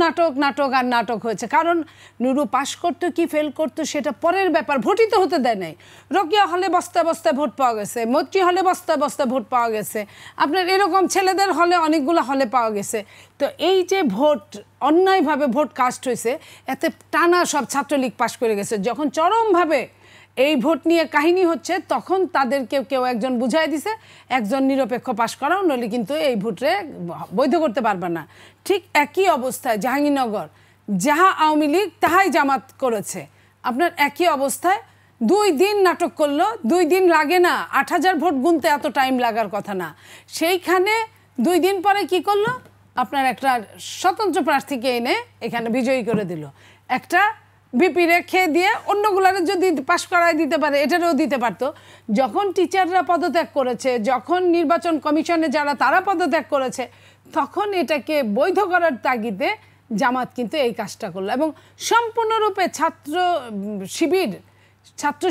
নাটক হয়েছে। কারণ নুরু পাশ করতো কি ফেল করতো সেটা পরের ব্যাপার, ভোটই তো হতে দেয় নাই। রোকেয়া হলে বস্তায় বস্তায় ভোট পাওয়া গেছে, মৈত্রী হলে বস্তায় বস্তায় ভোট পাওয়া গেছে, আপনার এরকম ছেলেদের হলে অনেকগুলো হলে পাওয়া গেছে। তো এই যে ভোট অন্যায়ভাবে ভোট কাস্ট হয়েছে, এতে টানা সব ছাত্রলীগ পাশ করে গেছে। যখন চরমভাবে এই ভোট নিয়ে কাহিনী হচ্ছে, তখন তাদেরকে কেউ একজন বুঝাই দিছে একজন নিরপেক্ষ পাশ করাও, নইলে কিন্তু এই ভোটে বৈধ করতে পারবে না। ঠিক একই অবস্থায় জাহাঙ্গীরনগর, যাহা আওয়ামী লীগ তাহাই জামাত করেছে। আপনার একই অবস্থায় 2 দিন নাটক করলো, 2 দিন লাগে না, 8000 ভোট গুনতে এত টাইম লাগার কথা না। সেইখানে 2 দিন পরে কি করলো, আপনার একটা স্বতন্ত্র প্রার্থীকে এনে এখানে বিজয়ী করে দিল। একটা বিপি রেখে দিয়ে অন্যগুলারে যদি পাশ করায় দিতে পারে, এটারও দিতে পারতো। যখন টিচাররা পদত্যাগ করেছে, যখন নির্বাচন কমিশনে যারা তারা পদত্যাগ করেছে, তখন এটাকে বৈধ করার তাগিদে জামাত কিন্তু এই কাজটা করলো। এবং সম্পূর্ণরূপে ছাত্র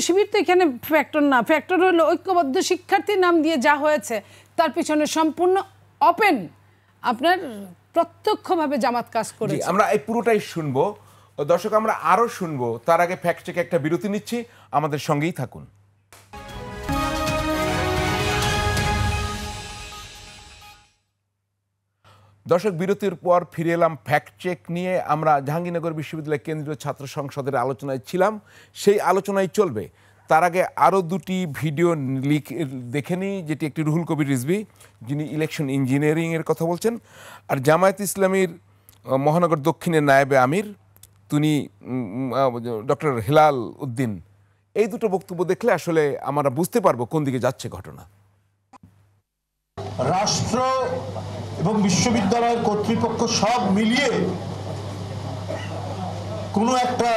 শিবির তো এখানে ফ্যাক্টর না, ফ্যাক্টর হলো ঐক্যবদ্ধ শিক্ষার্থীর নাম দিয়ে যা হয়েছে তার পিছনে সম্পূর্ণ ওপেন আপনার প্রত্যক্ষভাবে জামাত কাজ করেছে। আমরা এই পুরোটাই শুনবো দর্শক, আমরা আরো শুনবো। তার আগে ফ্যাক্ট চেকে একটা বিরতি নিচ্ছি, আমাদের সঙ্গেই থাকুন। দর্শক, বিরতির পর ফিরে এলাম ফ্যাক্ট চেক নিয়ে। আমরা জাহাঙ্গীরনগর বিশ্ববিদ্যালয় কেন্দ্রীয় ছাত্র সংসদের আলোচনায় ছিলাম, সেই আলোচনায় চলবে। তার আগে আরও 2টি ভিডিও দেখে নিই, যেটি একটি রুহুল কবির রিজভী, যিনি ইলেকশন ইঞ্জিনিয়ারিংয়ের কথা বলছেন, আর জামায়াত ইসলামীর মহানগর দক্ষিণের নায়েবে আমির তিনি ডক্টর হেলাল উদ্দিন। এই দুটো বক্তব্য দেখলে আসলে আমরা বুঝতে পারবো কোন দিকে যাচ্ছে ঘটনা। রাষ্ট্র এবং বিশ্ববিদ্যালয়ের কর্তৃপক্ষ সব মিলিয়ে কোনো একটা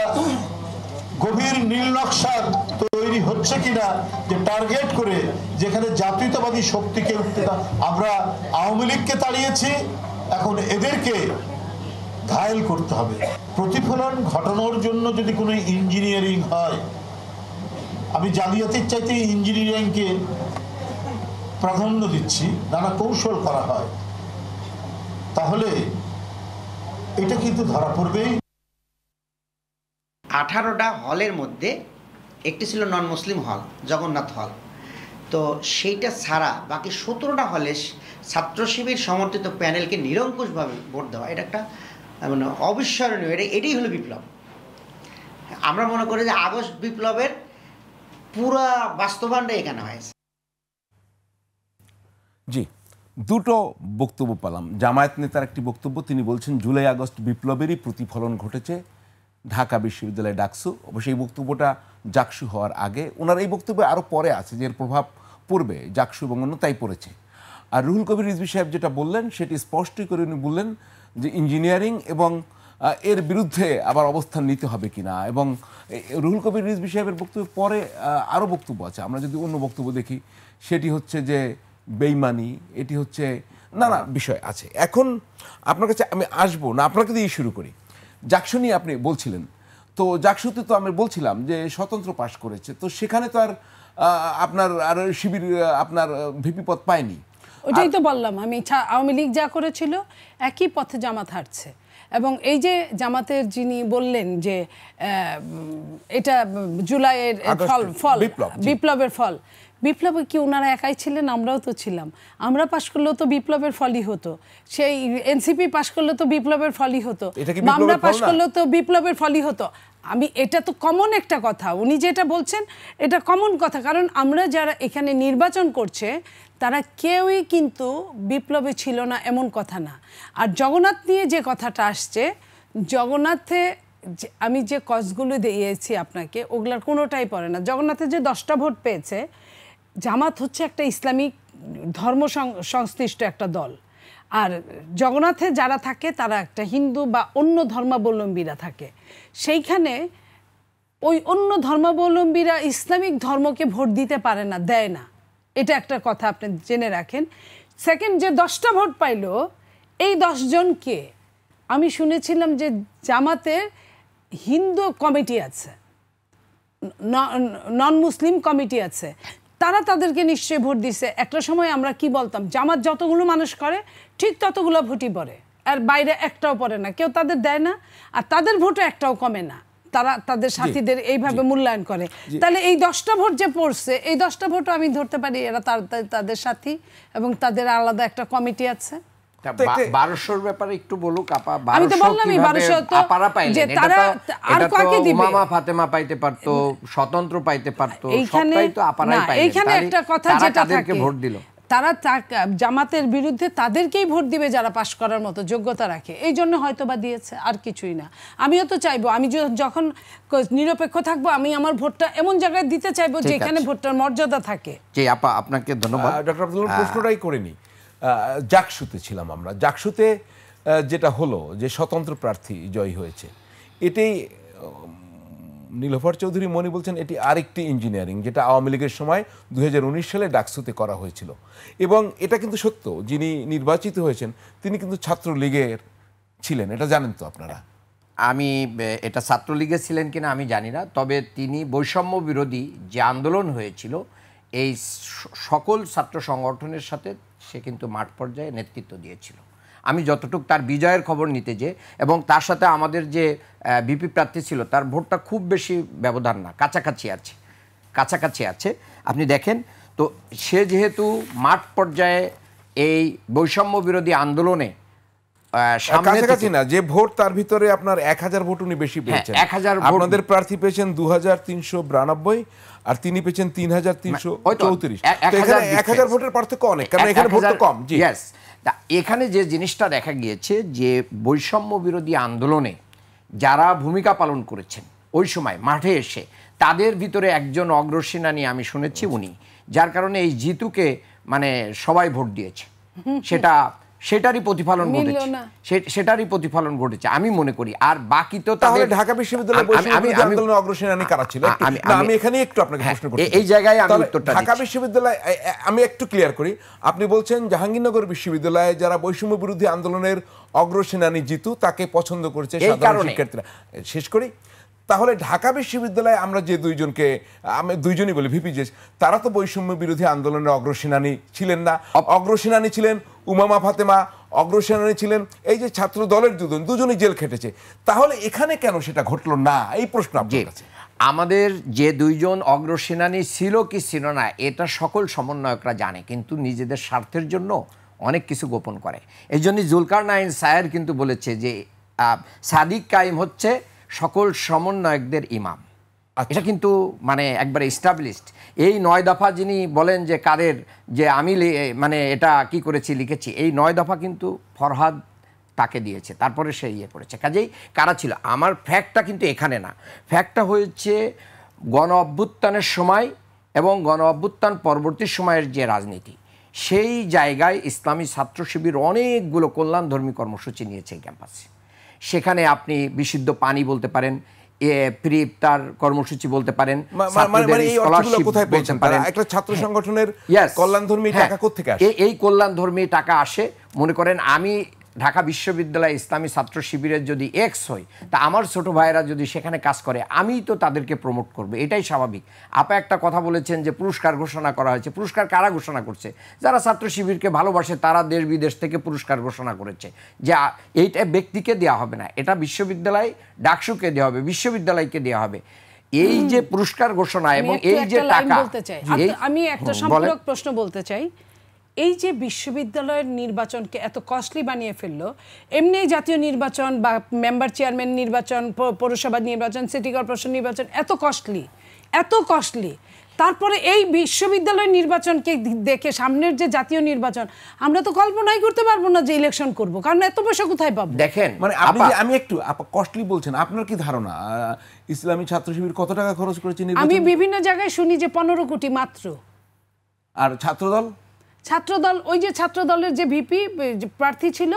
গভীর নীল নকশা তৈরি হচ্ছে কিনা, যে টার্গেট করে যেখানে জাতীয়তাবাদী শক্তিকে উঠতে, আমরা আওয়ামী লীগকে তাড়িয়েছি, এখন এদেরকে ঘায়েল করতে হবে। প্রতিফলন ঘটানোর জন্য যদি কোনো ইঞ্জিনিয়ারিং হয়, আমি জালিয়াতির চাইতে ইঞ্জিনিয়ারিংকে প্রাধান্য দিচ্ছি, নানা কৌশল করা হয়, তাহলে এটা কিন্তু ধরা পড়বেই। 18টা হলের মধ্যে একটি ছিল নন মুসলিম হল, জগন্নাথ হল। তো সেইটা ছাড়া বাকি 17টা হলে ছাত্র শিবির সমর্থিত প্যানেলকে নিরঙ্কুশভাবে ভোট দেওয়া, এটা একটা মানে অবিস্মরণীয়। এটাই হলো বিপ্লব। আমরা মনে করি যে আগস্ট বিপ্লবের পুরা বাস্তবায়নটা এখানে হয়েছে। জি, দুটো বক্তব্য পেলাম। জামায়াত নেতার একটি বক্তব্য, তিনি বলছেন জুলাই আগস্ট বিপ্লবেরই প্রতিফলন ঘটেছে ঢাকা বিশ্ববিদ্যালয় ডাকসু। অবশ্যই এই বক্তব্যটা জাকসু হওয়ার আগে, ওনার এই বক্তব্য আরও পরে আছে, যে এর প্রভাব পড়বে জাকসু এবং অন্য, তাই পড়েছে। আর রুহুল কবির রিজভী সাহেব যেটা বললেন সেটি স্পষ্টই করে উনি বললেন যে ইঞ্জিনিয়ারিং এবং এর বিরুদ্ধে আবার অবস্থান নিতে হবে কিনা। এবং রুহুল কবির রিজভী সাহেবের বক্তব্যের পরে আরও বক্তব্য আছে। আমরা যদি অন্য বক্তব্য দেখি, সেটি হচ্ছে যে বেইমানি, এটি হচ্ছে নানা বিষয় আছে। এখন আপনার কাছে আমি আসবো না, আপনাকে দিয়ে শুরু করি। জাকসু নিয়ে আপনি বলছিলেন, তো জাকসুতে তো আমি বলছিলাম যে স্বতন্ত্র পাশ করেছে, তো সেখানে তো আর আপনার আর শিবির আপনার ভিপি পদ পায়নি। ওটাই তো বললাম আমি, আওয়ামী লীগ যা করেছিল একই পথে জামাত হাঁটছে। এবং এই যে জামাতের যিনি বললেন যে এটা জুলাইয়ের ফল, বিপ্লবের ফল, বিপ্লবে কি ওনারা একাই ছিলেন? আমরাও তো ছিলাম। আমরা পাশ করলেও তো বিপ্লবের ফলই হতো, সেই এনসিপি পাশ করলে তো বিপ্লবের ফলই হতো, আমরা পাশ করলেও তো বিপ্লবের ফলই হতো। এটা তো কমন একটা কথা, উনি যেটা বলছেন এটা কমন কথা। কারণ আমরা যারা এখানে নির্বাচন করছে তারা কেউই কিন্তু বিপ্লবে ছিল না এমন কথা না। আর জগন্নাথ নিয়ে যে কথাটা আসছে, জগন্নাথে আমি যে কজগুলো দিয়েছি আপনাকে, ওগুলার কোনোটাই পড়ে না। জগন্নাথে যে 10টা ভোট পেয়েছে, জামাত হচ্ছে একটা ইসলামিক ধর্ম সংশ্লিষ্ট একটা দল, আর জগন্নাথে যারা থাকে তারা একটা হিন্দু বা অন্য ধর্মাবলম্বীরা থাকে। সেইখানে ওই অন্য ধর্মাবলম্বীরা ইসলামিক ধর্মকে ভোট দিতে পারে না, দেয় না, এটা একটা কথা আপনি জেনে রাখেন। সেকেন্ড, যে 10টা ভোট পাইল, এই 10 জনকে আমি শুনেছিলাম যে জামাতের হিন্দু কমিটি আছে, নন মুসলিম কমিটি আছে, তারা তাদেরকে নিশ্চয়ই ভোট দিছে। একটা সময় আমরা কি বলতাম, জামাত যতগুলো মানুষ করে ঠিক ততগুলো ভোটই পড়ে, আর বাইরে একটাও পড়ে না, কেউ তাদের দেয় না, আর তাদের ভোটও একটাও কমে না, তারা তাদের সাথীদের এইভাবে মূল্যায়ন করে। তাহলে এই 10টা ভোট যে পড়ছে, এই 10টা ভোটও আমি ধরতে পারি এরা তাদের সাথী, এবং তাদের আলাদা একটা কমিটি আছে। 1200-র ব্যাপারে একটু বলুক আপা। আমি তো বললামই 1200 তো আপারা পাইলেন, যে তারা আর কাকে দিবে? উমামা ফাতেমা পাইতে পারতো, স্বতন্ত্র পাইতে পারতো, সবটাই তো আপারাই পাইলেন। এইখানে একটা কথা যেটা থাকে, ভোট দিল তারা জামাতের বিরুদ্ধে তাদেরকেই ভোট দিবে যারা পাশ করার মতো যোগ্যতা রাখে, এই জন্য হয়তো বা দিয়েছে, আর কিছুই না। আমিও তো চাইবো, আমি যখন নিরপেক্ষ থাকবো, আমি আমার ভোটটা এমন জায়গায় দিতে চাইবো যেখানে ভোটটার মর্যাদা থাকে। জি আপা, আপনাকে ধন্যবাদ। ডক্টর আব্দুল প্রশ্নটাই করিনি। জাকসুতে ছিলাম আমরা, জাকসুতে যেটা হলো যে স্বতন্ত্র প্রার্থী জয়ী হয়েছে, এটাই নীলোফার চৌধুরী মনি বলছেন এটি আরেকটি ইঞ্জিনিয়ারিং, যেটা আওয়ামী লীগের সময় 2019 সালে ডাকসুতে করা হয়েছিল। এবং এটা কিন্তু সত্য, যিনি নির্বাচিত হয়েছেন তিনি কিন্তু ছাত্রলীগের ছিলেন, এটা জানেন তো আপনারা? আমি এটা ছাত্রলীগের ছিলেন কিনা আমি জানি না, তবে তিনি বৈষম্য বিরোধী যে আন্দোলন হয়েছিল এই সকল ছাত্র সংগঠনের সাথে সে কিন্তু মাঠ পর্যায়ে নেতৃত্ব দিয়েছিল। আমি যতটুকু তার বিজয়ের খবর নিতে যে, এবং তার সাথে আমাদের যে বিপি প্রার্থী ছিল তার ভোটটা খুব বেশি ব্যবধান না, কাছাকাছি আছে। আপনি দেখেন তো, সে যেহেতু মাঠ পর্যায়ে এই বৈষম্য বিরোধী আন্দোলনে কাছাকাছি না, যে ভোট তার ভিতরে আপনার 1000 ভোট উনি বেশি পেয়েছেন। 1000 আপনাদের প্রার্থী পেয়েছেন 2392 আর তিনি পেয়েছেন 3334। 1000 ভোটের পার্থক্য অনেক, কারণ এখানে ভোট কম। জি, এখানে যে জিনিসটা দেখা গিয়েছে যে বৈষম্য বিরোধী আন্দোলনে যারা ভূমিকা পালন করেছেন ওই সময় মাঠে এসে, তাদের ভিতরে একজন অগ্রসেনানী আমি শুনেছি উনি, যার কারণে এই জিতুকে মানে সবাই ভোট দিয়েছে। সেটারই প্রতিফলন ঘটেছে আমি মনে করি। আর বাকি তো তাহলে ঢাকা বিশ্ববিদ্যালয় আন্দোলনের অগ্রসেনানী কারা ছিল? আমি এখানে একটু আপনাকে প্রশ্ন করতে, এই জায়গায় আমি উত্তরটা দিচ্ছি। ঢাকা বিশ্ববিদ্যালয় আমি একটু ক্লিয়ার করি। আপনি বলছেন জাহাঙ্গীরনগর বিশ্ববিদ্যালয়ে যারা বৈষম্য বিরোধী আন্দোলনের অগ্রসেনানী জিতু তাকে পছন্দ করেছে সাধারণ শিক্ষার্থীরা। শেষ করি, তাহলে ঢাকা বিশ্ববিদ্যালয়ে আমরা যে দুইজনকে, আমি দুইজনই বলি ভিপিজেস, তারা তো বৈষম্য বিরোধী আন্দোলনের অগ্রসেনানী ছিলেন না। অগ্রসেনানী ছিলেন উমামা ফাতেমা, অগ্রসেনানী ছিলেন এই যে ছাত্র দলের দুজনই জেল খেটেছে। তাহলে এখানে কেন সেটা ঘটলো না, এই প্রশ্ন আপনার কাছে। আমাদের যে দুইজন অগ্রসেনানী ছিল কি ছিল না এটা সকল সমন্বয়করা জানে, কিন্তু নিজেদের স্বার্থের জন্য অনেক কিছু গোপন করে। এই জন্যই জুলকারনাইন সায়ের কিন্তু বলেছে যে সাদিক কায়েম হচ্ছে সকল সমন্বয়কদের ইমাম। এটা কিন্তু মানে একবারে এস্টাবলিশড। এই 9 দফা যিনি বলেন যে কাদের, যে আমি মানে এটা কি করেছি লিখেছি, এই 9 দফা কিন্তু ফরহাদ তাকে দিয়েছে, তারপরে সে ইয়ে করেছে। কাজেই কারা ছিল, আমার ফ্যাক্টটা কিন্তু এখানে না, ফ্যাক্টটা হয়েছে গণ অভ্যুত্থানের সময় এবং গণ অভ্যুত্থান পরবর্তী সময়ের যে রাজনীতি, সেই জায়গায় ইসলামী ছাত্র শিবির অনেকগুলো কল্যাণধর্মী কর্মসূচি নিয়েছে এই ক্যাম্পাসে। সেখানে আপনি বিশুদ্ধ পানি বলতে পারেন, ফ্রি ইফতার কর্মসূচি বলতে পারেন, একটা ছাত্র সংগঠনের কল্যাণধর্মী টাকা কোত্থেকে আসে? এই কল্যাণধর্মী টাকা আসে, মনে করেন আমি ঢাকা বিশ্ববিদ্যালয় ইসলামী ছাত্র শিবিরের যদি এক্স হই, তা আমার ছোট ভাইয়েরা যদি সেখানে কাজ করে আমি তো তাদেরকে প্রমোট করব, এটাই স্বাভাবিক। আপা একটা কথা বলেছেন যে পুরস্কার ঘোষণা করা হয়েছে, পুরস্কার কারা ঘোষণা করছে? যারা ছাত্র শিবিরকে ভালোবাসে তারা দেশ বিদেশ থেকে পুরস্কার ঘোষণা করেছে, যে এইটা ব্যক্তিকে দেওয়া হবে না, এটা বিশ্ববিদ্যালয় ডাকসুকে দেওয়া হবে, বিশ্ববিদ্যালয়কে দেওয়া হবে। এই যে পুরস্কার ঘোষণা এবং এই যে টাকা, আমি একটা সম্পূরক প্রশ্ন বলতে চাই। এই যে বিশ্ববিদ্যালয়ের নির্বাচনকে এত কস্টলি বানিয়ে ফেললো, এমনি জাতীয় নির্বাচন বা মেম্বার চেয়ারম্যান নির্বাচন, পৌরসভা নির্বাচন, সিটি কর্পোরেশন নির্বাচন এত কস্টলি, তারপরে এই বিশ্ববিদ্যালয়ের নির্বাচনকে দেখে সামনের যে জাতীয় নির্বাচন আমরা তো কল্পনাই করতে পারবো না যে ইলেকশন করব, কারণ এত পয়সা কোথায় পাবো? দেখেন মানে আমি একটু কস্টলি বলছেন, আপনার কি ধারণা ইসলামী ছাত্র শিবির কত টাকা খরচ করেছে? আমি বিভিন্ন জায়গায় শুনি যে 15 কোটি মাত্র। আর ছাত্রদল ওই যে ছাত্রদলের যে ভিপি প্রার্থী ছিল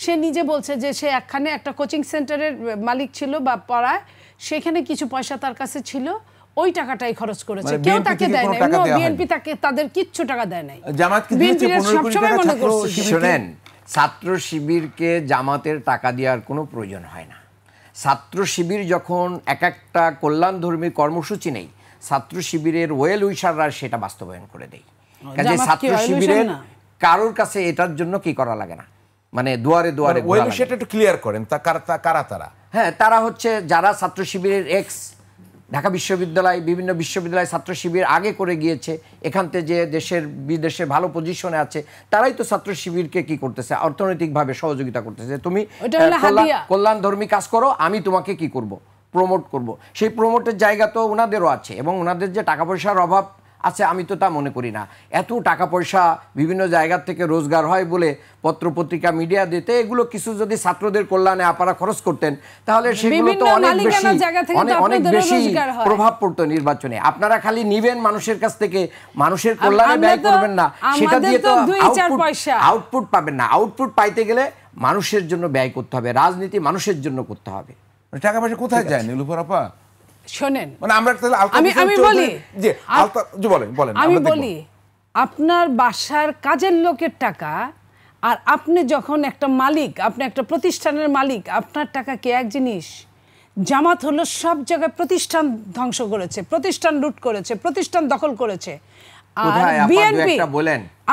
সে নিজে বলছে যে সে একখানে একটা কোচিং সেন্টারের মালিক ছিল বা পড়ায়, সেখানে কিছু পয়সা তার কাছে ছিল, ওই টাকাটাই খরচ করেছে, কেউ তাকে দেয় নাই। বিএনপি তাদের কিচ্ছু টাকা দেয় নাই। শুনেন, ছাত্র শিবিরকে জামাতের টাকা দেওয়ার কোনো প্রয়োজন হয় না। ছাত্র শিবির যখন একটা কল্যাণধর্মী কর্মসূচি নেই, ছাত্র শিবিরের ওয়েল উইশাররা সেটা বাস্তবায়ন করে দেয়। কাজে ছাত্র শিবিরের কারোর কাছে এটার জন্য কি করা লাগে না, মানে দুয়ারে দুয়ারে ঘোরা লাগে। সেটা একটু ক্লিয়ার করেন, কারা তারা? হ্যাঁ, তারা হচ্ছে যারা ছাত্র শিবিরের ঢাকা বিশ্ববিদ্যালয়, বিভিন্ন বিশ্ববিদ্যালয় ছাত্র শিবির আগে করে গিয়েছে, এখান থেকে যে দেশের বিদেশে ভালো পজিশনে আছে, তারাই তো ছাত্র শিবিরকে কি করতেছে, অর্থনৈতিকভাবে সহযোগিতা করতেছে। তুমি কল্যাণধর্মী কাজ করো, আমি তোমাকে কি করব, প্রমোট করব। সেই প্রমোটের জায়গা তো ওনাদেরও আছে, এবং ওনাদের যে টাকা পয়সার অভাব আছে আমি তো তা মনে করি না। এত টাকা পয়সা বিভিন্ন জায়গা থেকে রোজগার হয় বলে পত্রপত্রিকা, মিডিয়া দিতে, এগুলো কিছু যদি ছাত্রদের কল্যাণে আপনারা খরচ করতেন তাহলে সেগুলো তো অনেক বেশি প্রভাব পড়তো নির্বাচনে। আপনারা খালি নিবেন মানুষের কাছ থেকে, মানুষের কল্যাণে ব্যয় করবেন না, সেটা দিয়ে তো আউটপুট পাবেন না। আউটপুট পাইতে গেলে মানুষের জন্য ব্যয় করতে হবে, রাজনীতি মানুষের জন্য করতে হবে। টাকা পয়সা কোথায় যায় নীলুফার আপা? শোনেন, মানে আমরা আমি বলি আপনার বাসার কাজের লোকের টাকা, আর আপনি যখন একটা মালিক, আপনি একটা প্রতিষ্ঠানের মালিক, আপনার টাকা কি এক জিনিস? জামাত হলো সব জায়গায় প্রতিষ্ঠান ধ্বংস করেছে, প্রতিষ্ঠান লুট করেছে, প্রতিষ্ঠান দখল করেছে। আর বিএনপি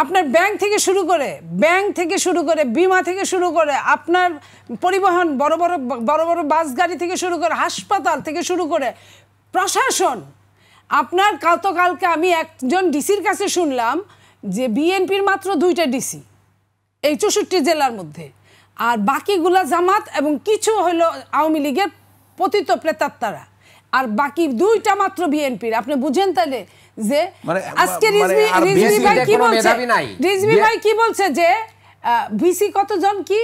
আপনার ব্যাংক থেকে শুরু করে বীমা থেকে শুরু করে, আপনার পরিবহন, বড় বড় বাস গাড়ি থেকে শুরু করে, হাসপাতাল থেকে শুরু করে, প্রশাসন। আপনার কালকে আমি একজন ডিসির কাছে শুনলাম যে বিএনপির মাত্র 2টা ডিসি এই 64 জেলার মধ্যে, আর বাকিগুলা জামাত এবং কিছু হলো আওয়ামী লীগের পতিত প্রেতাত্মারা, আর বাকি 2টা মাত্র বিএনপির। আপনি বুঝেন তাহলে যে আজকে রিজভি ভাই কি বলছে যে ভিসি কতজন, কি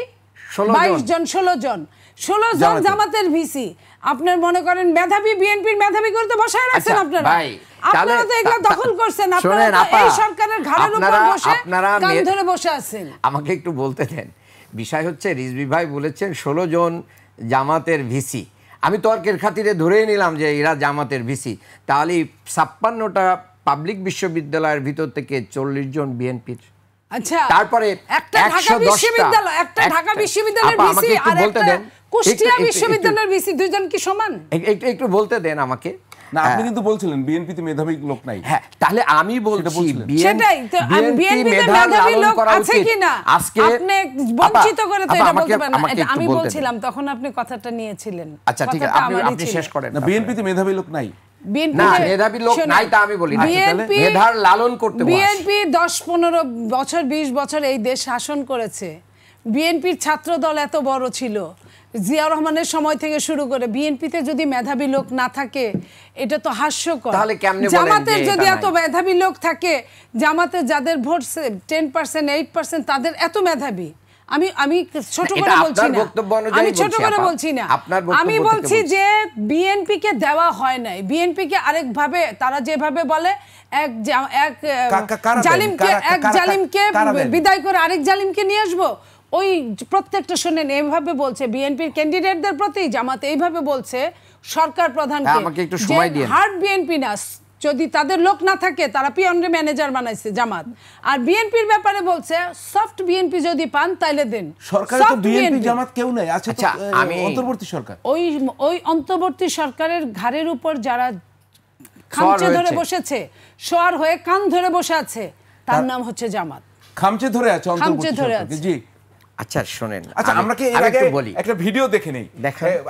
22 জন, 16 জন জামাতের ভিসি। আপনার মনে করেন মেধাবী, বিএনপির মেধাবী করে তো বসায় রাখছেন আপনারা। আপনারা তো এগুলো দখল করছেন, আপনারা এই সরকারের ঘাড়ের উপর বসে কান ধরে বসে আছেন। আমাকে একটু বলতে দেন। বিষয় হচ্ছে রিজভি ভাই বলেছেন 16 জন জামাতের ভিসি। আমি তর্কের খাতিরে ধরেই নিলাম যে এরা জামাতের ভিসি, তাহলে 56টা পাবলিক বিশ্ববিদ্যালয়ের ভিতর থেকে 40 জন বিএনপির। আচ্ছা, তারপরে একটা ঢাকা বিশ্ববিদ্যালয়ের ভিসি আর একটা কুষ্টিয়া বিশ্ববিদ্যালয়ের ভিসি, দুইজন কি সমান? একটু বলতে দেন আমাকে। না, আপনি কিন্তু বলছিলেন বিএনপিতে মেধাবী লোক নাই। হ্যাঁ, তাহলে আমি বলছি সেটাই তো, বিএনপিতে মেধাবী লোক আছে কিনা আপনি বঞ্চিত করে তো এটা বলতে পারেন না। আমি বলছিলাম তখন আপনি কথাটা নিয়েছিলেন। আচ্ছা ঠিক আছে, আপনি শেষ করেন। না, বিএনপিতে মেধাবী লোক নাই। মেধাবী লোক নাই তা আমি বলি না, মেধার লালন করতে। বিএনপি 10-15 বছর 20 বছর এই দেশ শাসন করেছে। বিএনপির ছাত্র দল এত বড় ছিল, জিয়া রহমানের সময় থেকে শুরু করে। বিএনপিতে যদি মেধাবী লোক না থাকে এটা তো হাস্যকর। জামাতের যদি এত মেধাবী লোক থাকে, জামাতে যাদের ভোট 10%, 8% তাদের এত মেধাবী, আমি ছোট করে বলছি না, আমি ছোট করে বলছি না, আমি বলছি যে বিএনপি কে দেওয়া হয় নাই। বিএনপি কে আরেকভাবে, তারা যেভাবে বলে এক জালিমকে বিদায় করে আরেক জালিমকে নিয়ে আসবো, ওই প্রত্যেকটা শুনেন এভাবে বলছে বিএনপির ক্যান্ডিডেটদের প্রতি। জামাত এইভাবে বলছে সরকার প্রধানকে, হার্ড বিএনপি না, যদি তাদের লোক না থাকে তারা পিয়নরে ম্যানেজার বানাইছে জামাত। আর বিএনপির ব্যাপারে বলছে সফট বিএনপি যদি পান তাইলে দেন। সরকারে তো বিএনপি জামাত কেউ নাই, আছে তো অন্তর্বর্তী সরকার। ওই অন্তর্বর্তী সরকারের ঘাড়ের উপর যারা খামচে ধরে বসেছে, শোয়ার হয়ে কান ধরে বসে আছে, তার নাম হচ্ছে জামাত। খামচে ধরে আছে অন্তর্বর্তী সরকার। জি আচ্ছা শুনেন, আচ্ছা আমরা কি এর আগে একটা ভিডিও দেখে নেই,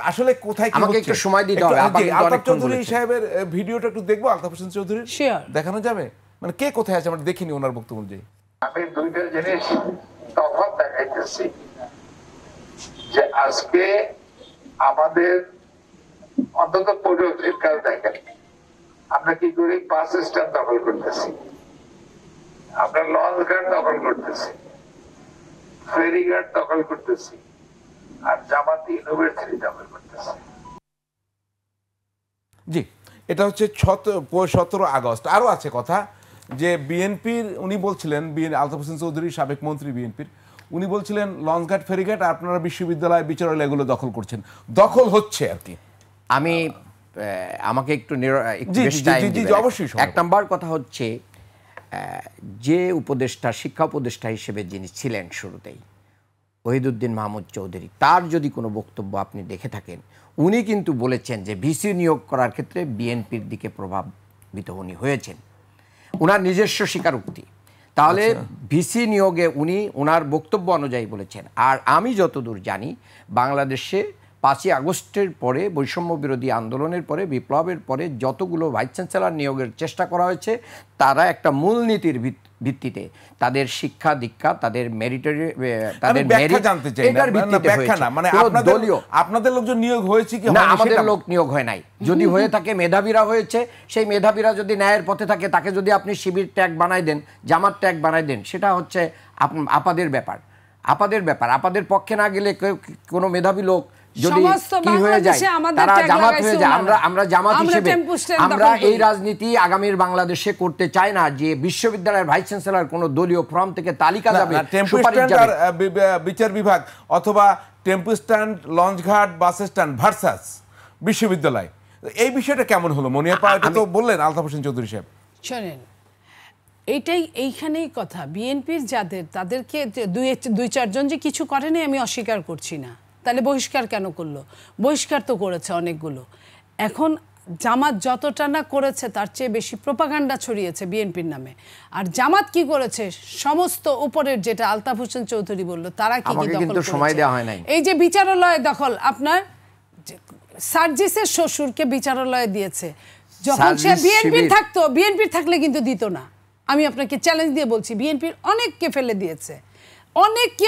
আসলে কোথায় কি আমাকে একটু সময় দিতে হবে। আলতাফ চৌধুরী সাহেবের ভিডিওটা একটু দেখবো, আলতাফ হোসেন চৌধুরী দেখানো যাবে? মানে কে কোথায় আছে আমরা দেখিনি ওনার বক্তব্য অনুযায়ী। আমি দুইটা জিনিস তফাৎ দেখাইতেছি যে আজকে আমাদের অন্তত পরিবর্তিত কাজ দেখেন, আমরা কি করি, বাস স্ট্যান্ড দখল করতেছি, আমরা লঞ্চ ঘাট দখল করতেছি, ফেরিঘাট দখল করতেছি, আর জামাতি ইউনিভার্সিটি দখল করতেছি। জি, এটা হচ্ছে 17 আগস্ট। আরও আছে কথা যে বিএনপির উনি বলছিলেন, আলতাফ হোসেন চৌধুরী সাবেক মন্ত্রী বিএনপির, উনি বলছিলেন লঞ্চঘাট ফেরিঘাট আপনারা বিশ্ববিদ্যালয় বিচারালয় এগুলো দখল করছেন, দখল হচ্ছে আর কি। আমাকে একটু অবশ্যই। 1 নম্বর কথা হচ্ছে, যে উপদেষ্টা, শিক্ষা উপদেষ্টা হিসেবে যিনি ছিলেন শুরুতেই, ওহিদুদ্দিন মাহমুদ চৌধুরী, তার যদি কোনো বক্তব্য আপনি দেখে থাকেন, উনি কিন্তু বলেছেন যে ভিসি নিয়োগ করার ক্ষেত্রে বিএনপির দিকে প্রভাবিত উনি হয়েছেন, ওনার নিজস্ব স্বীকারোক্তি। তাহলে ভিসি নিয়োগে উনি ওনার বক্তব্য অনুযায়ী বলেছেন। আর আমি যতদূর জানি বাংলাদেশে 5ই আগস্টের পরে, বৈষম্য বিরোধী আন্দোলনের পরে, বিপ্লবের পরে যতগুলো ভাইস চ্যান্সেলর নিয়োগের চেষ্টা করা হয়েছে তারা একটা মূলনীতির ভিত্তিতে তাদের শিক্ষা দীক্ষা, তাদের মেরিটারি, তাদের মেরিট, এটার ভিত্তিতে হয়েছে। মানে আপনাদের লোকজন নিয়োগ হয়েছে কি? না, আমাদের লোক নিয়োগ হয় নাই। যদি হয়ে থাকে মেধাবীরা হয়েছে। সেই মেধাবীরা যদি ন্যায়ের পথে থাকে, তাকে যদি আপনি শিবির ট্যাগ বানাই দেন, জামাত ট্যাগ বানাই দেন, সেটা হচ্ছে আপনাদের ব্যাপার। আপনাদের পক্ষে না গেলে কোনো মেধাবী লোক যদি কি হয়ে যায়, তারা জামাত হয়ে যায়। আমরা জামাত হিসেবে আমরা এই রাজনীতি আগামীর বাংলাদেশে করতে চাই না যে বিশ্ববিদ্যালয়ের ভাইস চ্যান্সেলর কোনো দলীয় ফর্ম থেকে তালিকা যাবে, সুপারিশ যাবে। বিচার বিভাগ অথবা টেম্পু স্ট্যান্ড, লঞ্চঘাট, বাস স্ট্যান্ড ভার্সাস বিশ্ববিদ্যালয়, এই বিষয়টা কেমন হলো মনিয়াপা? এটা তো বললেন আলতাফ হোসেন চৌধুরী সাহেব। শোনেন, এইখানেই কথা। বিএনপির তাদেরকে দুই চারজন যে কিছু করেনি আমি অস্বীকার করছি না, তাহলে বহিষ্কার কেন করলো? বহিষ্কার তো করেছে অনেকগুলো। এখন জামাত যতটা না করেছে তার চেয়ে বেশি প্রোপাগান্ডা ছড়িয়েছে বিএনপির নামে। আর জামাত কি করেছে? সমস্ত উপরের, যেটা আলতাফ হোসেন চৌধুরী বলল, তারা কি দখল করেছে? এই যে বিচারালয় দখল, আপনার সার্জিসের শ্বশুরকে বিচারালয়ে দিয়েছে। যখন সে বিএনপির থাকলে কিন্তু দিত না। আমি আপনাকে চ্যালেঞ্জ দিয়ে বলছি, বিএনপির অনেককে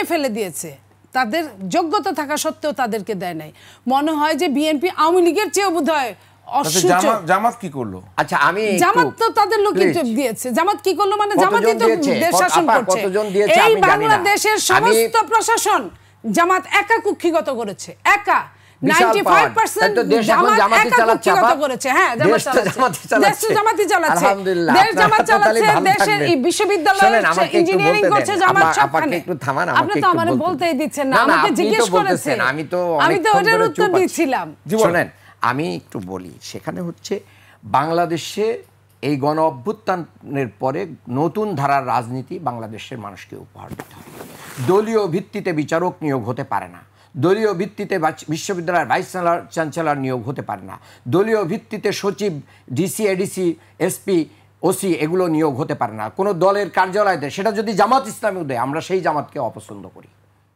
ফেলে দিয়েছে, তাদের যোগ্যতা থাকা সত্ত্বেও তাদেরকে দেয় নাই। মনে হয় যে বিএনপি আওয়ামী লীগের চেয়েও বোধহয় জামাত কি করলো? আচ্ছা, জামাত তো তাদের লোকই দিয়েছে। জামাত কি করলো মানে জামাতই তো দেশ শাসন করছে। এই বাংলাদেশের সমস্ত প্রশাসন জামাত একা কুক্ষিগত করেছে, একা। 95% জামাত কুক্ষিগত করেছে। হ্যাঁ, জামাতই চালাচ্ছে। দেশ জামাত চালাচ্ছে, দেশের এই বিশ্ববিদ্যালয়ে ইঞ্জিনিয়ারিং করছে জামাত। সবখানে আপনি তো আমারে বলতেই দিচ্ছেন না, আমাকে জিজ্ঞেস করেছেন, আমি তো ওটার উত্তর দিচ্ছিলাম। শুনেন, আমি একটু বলি, সেখানে হচ্ছে বাংলাদেশে এই গণ অভ্যুত্থানের পরে নতুন ধারার রাজনীতি বাংলাদেশের মানুষকে উপহার দিতে হবে। দলীয় ভিত্তিতে বিচারক নিয়োগ হতে পারে না, দলীয় ভিত্তিতে বিশ্ববিদ্যালয়ের ভাইস চ্যান্সেলর নিয়োগ হতে পারে না, দলীয় ভিত্তিতে সচিব, ডিসি, এডিসি, এসপি, ওসি এগুলো নিয়োগ হতে পারে না কোনো দলের কার্যালয়তে। সেটা যদি জামাত ইসলামী উদয়, আমরা সেই জামাতকে অপছন্দ করি।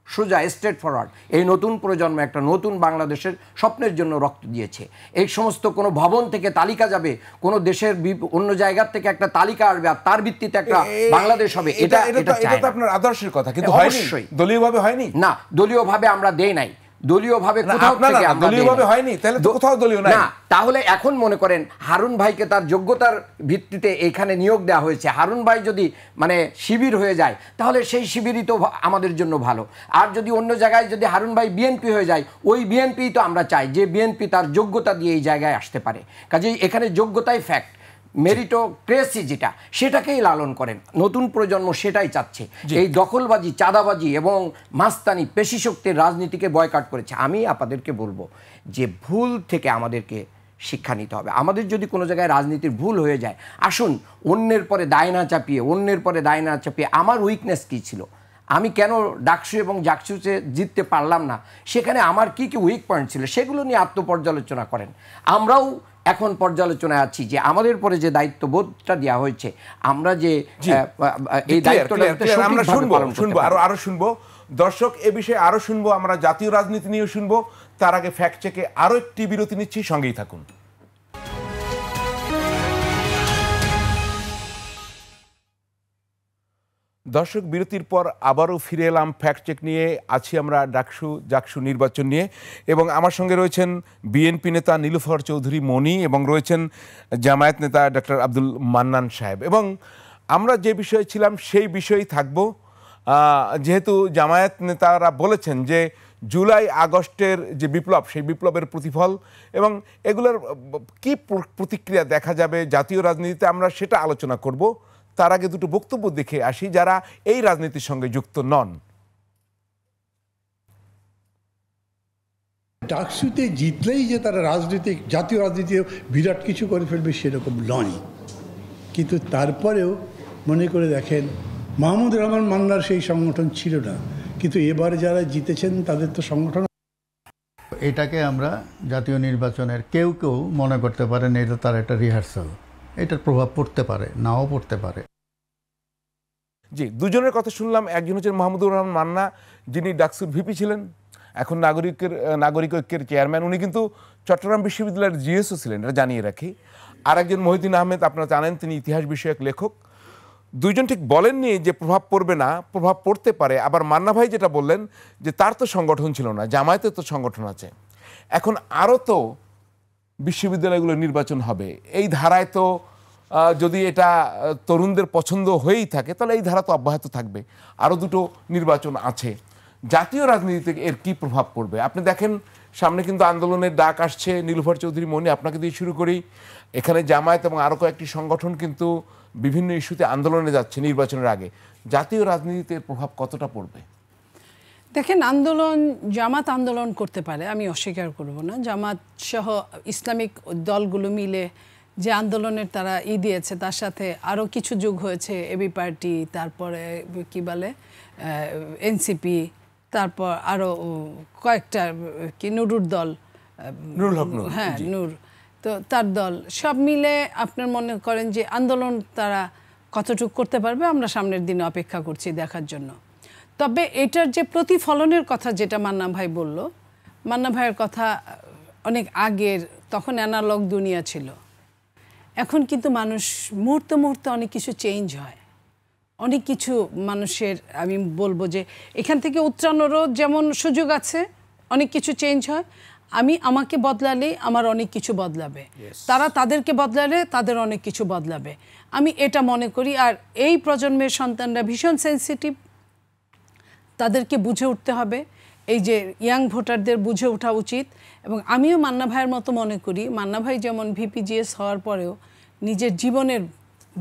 সোজা স্ট্রেট ফরওয়ার্ড। এই নতুন প্রজন্ম একটা নতুন বাংলাদেশের স্বপ্নের জন্য রক্ত দিয়েছে। এই সমস্ত কোনো ভবন থেকে তালিকা যাবে, কোনো দেশের অন্য জায়গার থেকে একটা তালিকা আসবে, আর তার ভিত্তিতে একটা বাংলাদেশ হবে। এটা আপনার আদর্শের কথা, কিন্তু অবশ্যই দলীয়ভাবে হয়নি। না, দলীয়ভাবে আমরা দেই নাই। দলীয়ভাবে হয়নি, তাহলে তো কোথাও দলীয় নাই। তাহলে এখন মনে করেন হারুন ভাইকে তার যোগ্যতার ভিত্তিতে এখানে নিয়োগ দেওয়া হয়েছে। হারুন ভাই যদি মানে শিবির হয়ে যায়, তাহলে সেই শিবিরই তো আমাদের জন্য ভালো। আর যদি অন্য জায়গায় যদি হারুন ভাই বিএনপি হয়ে যায়, ওই বিএনপি তো আমরা চাই যে বিএনপি তার যোগ্যতা দিয়ে এই জায়গায় আসতে পারে। কাজেই এখানে যোগ্যতাই ফ্যাক্ট, মেরিটোক্রেসি যেটা, সেটাকেই লালন করেন। নতুন প্রজন্ম সেটাই চাচ্ছে। এই দখলবাজি, চাঁদাবাজি এবং মাস্তানি, পেশিশক্তির রাজনীতিকে বয়কট করেছে। আমি আপনাদেরকে বলবো যে ভুল থেকে আমাদেরকে শিক্ষা নিতে হবে। আমাদের যদি কোনো জায়গায় রাজনীতির ভুল হয়ে যায়, আসুন অন্যের পরে দায় না চাপিয়ে আমার উইকনেস কী ছিল, আমি কেন ডাকসু এবং জাকসুতে জিততে পারলাম না, সেখানে আমার কি কি উইক পয়েন্ট ছিল, সেগুলো নিয়ে আত্মপর্যালোচনা করেন। আমরাও এখন পর্যালোচনায় আছি যে আমাদের পরে যে দায়িত্ববোধটা দেওয়া হয়েছে, আমরা যে এই দায়িত্বটা আমরা শুনবো দর্শক, এ বিষয়ে আরো শুনবো, আমরা জাতীয় রাজনীতি নিয়ে শুনবো। তার আগে ফ্যাক্ট চেকে আরো একটি বিরতি নিচ্ছি, সঙ্গেই থাকুন। দর্শক, বিরতির পর আবারও ফিরে এলাম ফ্যাক্ট চেক নিয়ে। আছি আমরা জাকসু নির্বাচন নিয়ে, এবং আমার সঙ্গে রয়েছেন বিএনপি নেতা নীলুফার চৌধুরী মনি, এবং রয়েছেন জামায়াত নেতা ডক্টর আব্দুল মান্নান সাহেব। এবং আমরা যে বিষয়ে ছিলাম সেই বিষয়েই থাকব। যেহেতু জামায়াত নেতারা বলেছেন যে জুলাই আগস্টের যে বিপ্লব, সেই বিপ্লবের প্রতিফল এবং এগুলোর কি প্রতিক্রিয়া দেখা যাবে জাতীয় রাজনীতিতে, আমরা সেটা আলোচনা করব। তার আগে দুটো বক্তব্য দেখে আসি যারা এই রাজনীতির সঙ্গে যুক্ত নন। ডাকসুতে জিতলেই যে তারা জাতীয় রাজনীতি বিরাট কিছু করে ফেলবে সেরকম নয়। কিন্তু তারপরেও মনে করে দেখেন, মাহমুদ রহমান মান্নার সেই সংগঠন ছিল না, কিন্তু এবার যারা জিতেছেন তাদের তো সংগঠন। এটাকে আমরা জাতীয় নির্বাচনের কেউ মনে করতে পারেন এটা তার একটা রিহার্সাল, এটার প্রভাব পড়তে পারে, নাও পড়তে পারে। জি, দুজনের কথা শুনলাম। একজন হচ্ছেন মাহমুদুর রহমান মান্না, যিনি ডাকসুর ভিপি ছিলেন, এখন নাগরিক ঐক্যের চেয়ারম্যান। উনি কিন্তু চট্টগ্রাম বিশ্ববিদ্যালয়ের জিএসও ছিলেন, এটা জানিয়ে রাখি। আর একজন মহিউদ্দিন আহমেদ, আপনারা জানেন তিনি ইতিহাস বিষয়ক লেখক। দুইজন ঠিক বলেননি যে প্রভাব পড়বে না, প্রভাব পড়তে পারে। আবার মান্না ভাই যেটা বললেন যে তার তো সংগঠন ছিল না, জামায়াতের তো সংগঠন আছে। এখন আরও তো বিশ্ববিদ্যালয়গুলো নির্বাচন হবে, এই ধারায় তো যদি এটা তরুণদের পছন্দ হয়েই থাকে তাহলে এই ধারা তো অব্যাহত থাকবে। আরও দুটো নির্বাচন আছে, জাতীয় রাজনীতিতে এর কি প্রভাব পড়বে? আপনি দেখেন সামনে কিন্তু আন্দোলনের ডাক আসছে। নীলুফার চৌধুরী মনি, আপনাকে দিয়ে শুরু করি। এখানে জামায়াত এবং আরও কয়েকটি সংগঠন কিন্তু বিভিন্ন ইস্যুতে আন্দোলনে যাচ্ছে নির্বাচনের আগে। জাতীয় রাজনীতিতে এর প্রভাব কতটা পড়বে? দেখেন, জামাত আন্দোলন করতে পারে, আমি অস্বীকার করব না। জামাত সহ ইসলামিক দলগুলো মিলে যে আন্দোলনের তারা দিয়েছে, তার সাথে আরও কিছু যুগ হয়েছে, এবি পার্টি, তারপরে কি বলে এনসিপি, তারপর আরও কয়েকটা কি নুরুর দল, হ্যাঁ নূর, তো তার দল, সব মিলে আপনার মনে করেন যে আন্দোলন তারা কতটুকু করতে পারবে আমরা সামনের দিনে অপেক্ষা করছি দেখার জন্য। তবে এটার যে প্রতিফলনের কথা যেটা মান্না ভাই বলল, মান্না ভাইয়ের কথা অনেক আগের, তখন অ্যানালগ দুনিয়া ছিল। এখন কিন্তু মানুষ মুহূর্তে মুহূর্তে অনেক কিছু চেঞ্জ হয়, অনেক কিছু মানুষের, আমি বলবো যে এখান থেকে উত্তরানোরও যেমন সুযোগ আছে, অনেক কিছু চেঞ্জ হয়। আমাকে বদলালে আমার অনেক কিছু বদলাবে, তারা তাদেরকে বদলালে তাদের অনেক কিছু বদলাবে, আমি এটা মনে করি। আর এই প্রজন্মের সন্তানরা ভীষণ সেন্সিটিভ, তাদেরকে বুঝে উঠতে হবে, এই যে ইয়াং ভোটারদের বুঝে ওঠা উচিত। এবং আমিও মান্না ভাইয়ের মতো মনে করি, মান্না ভাই যেমন ভিপিজিএস হওয়ার পরেও নিজের জীবনের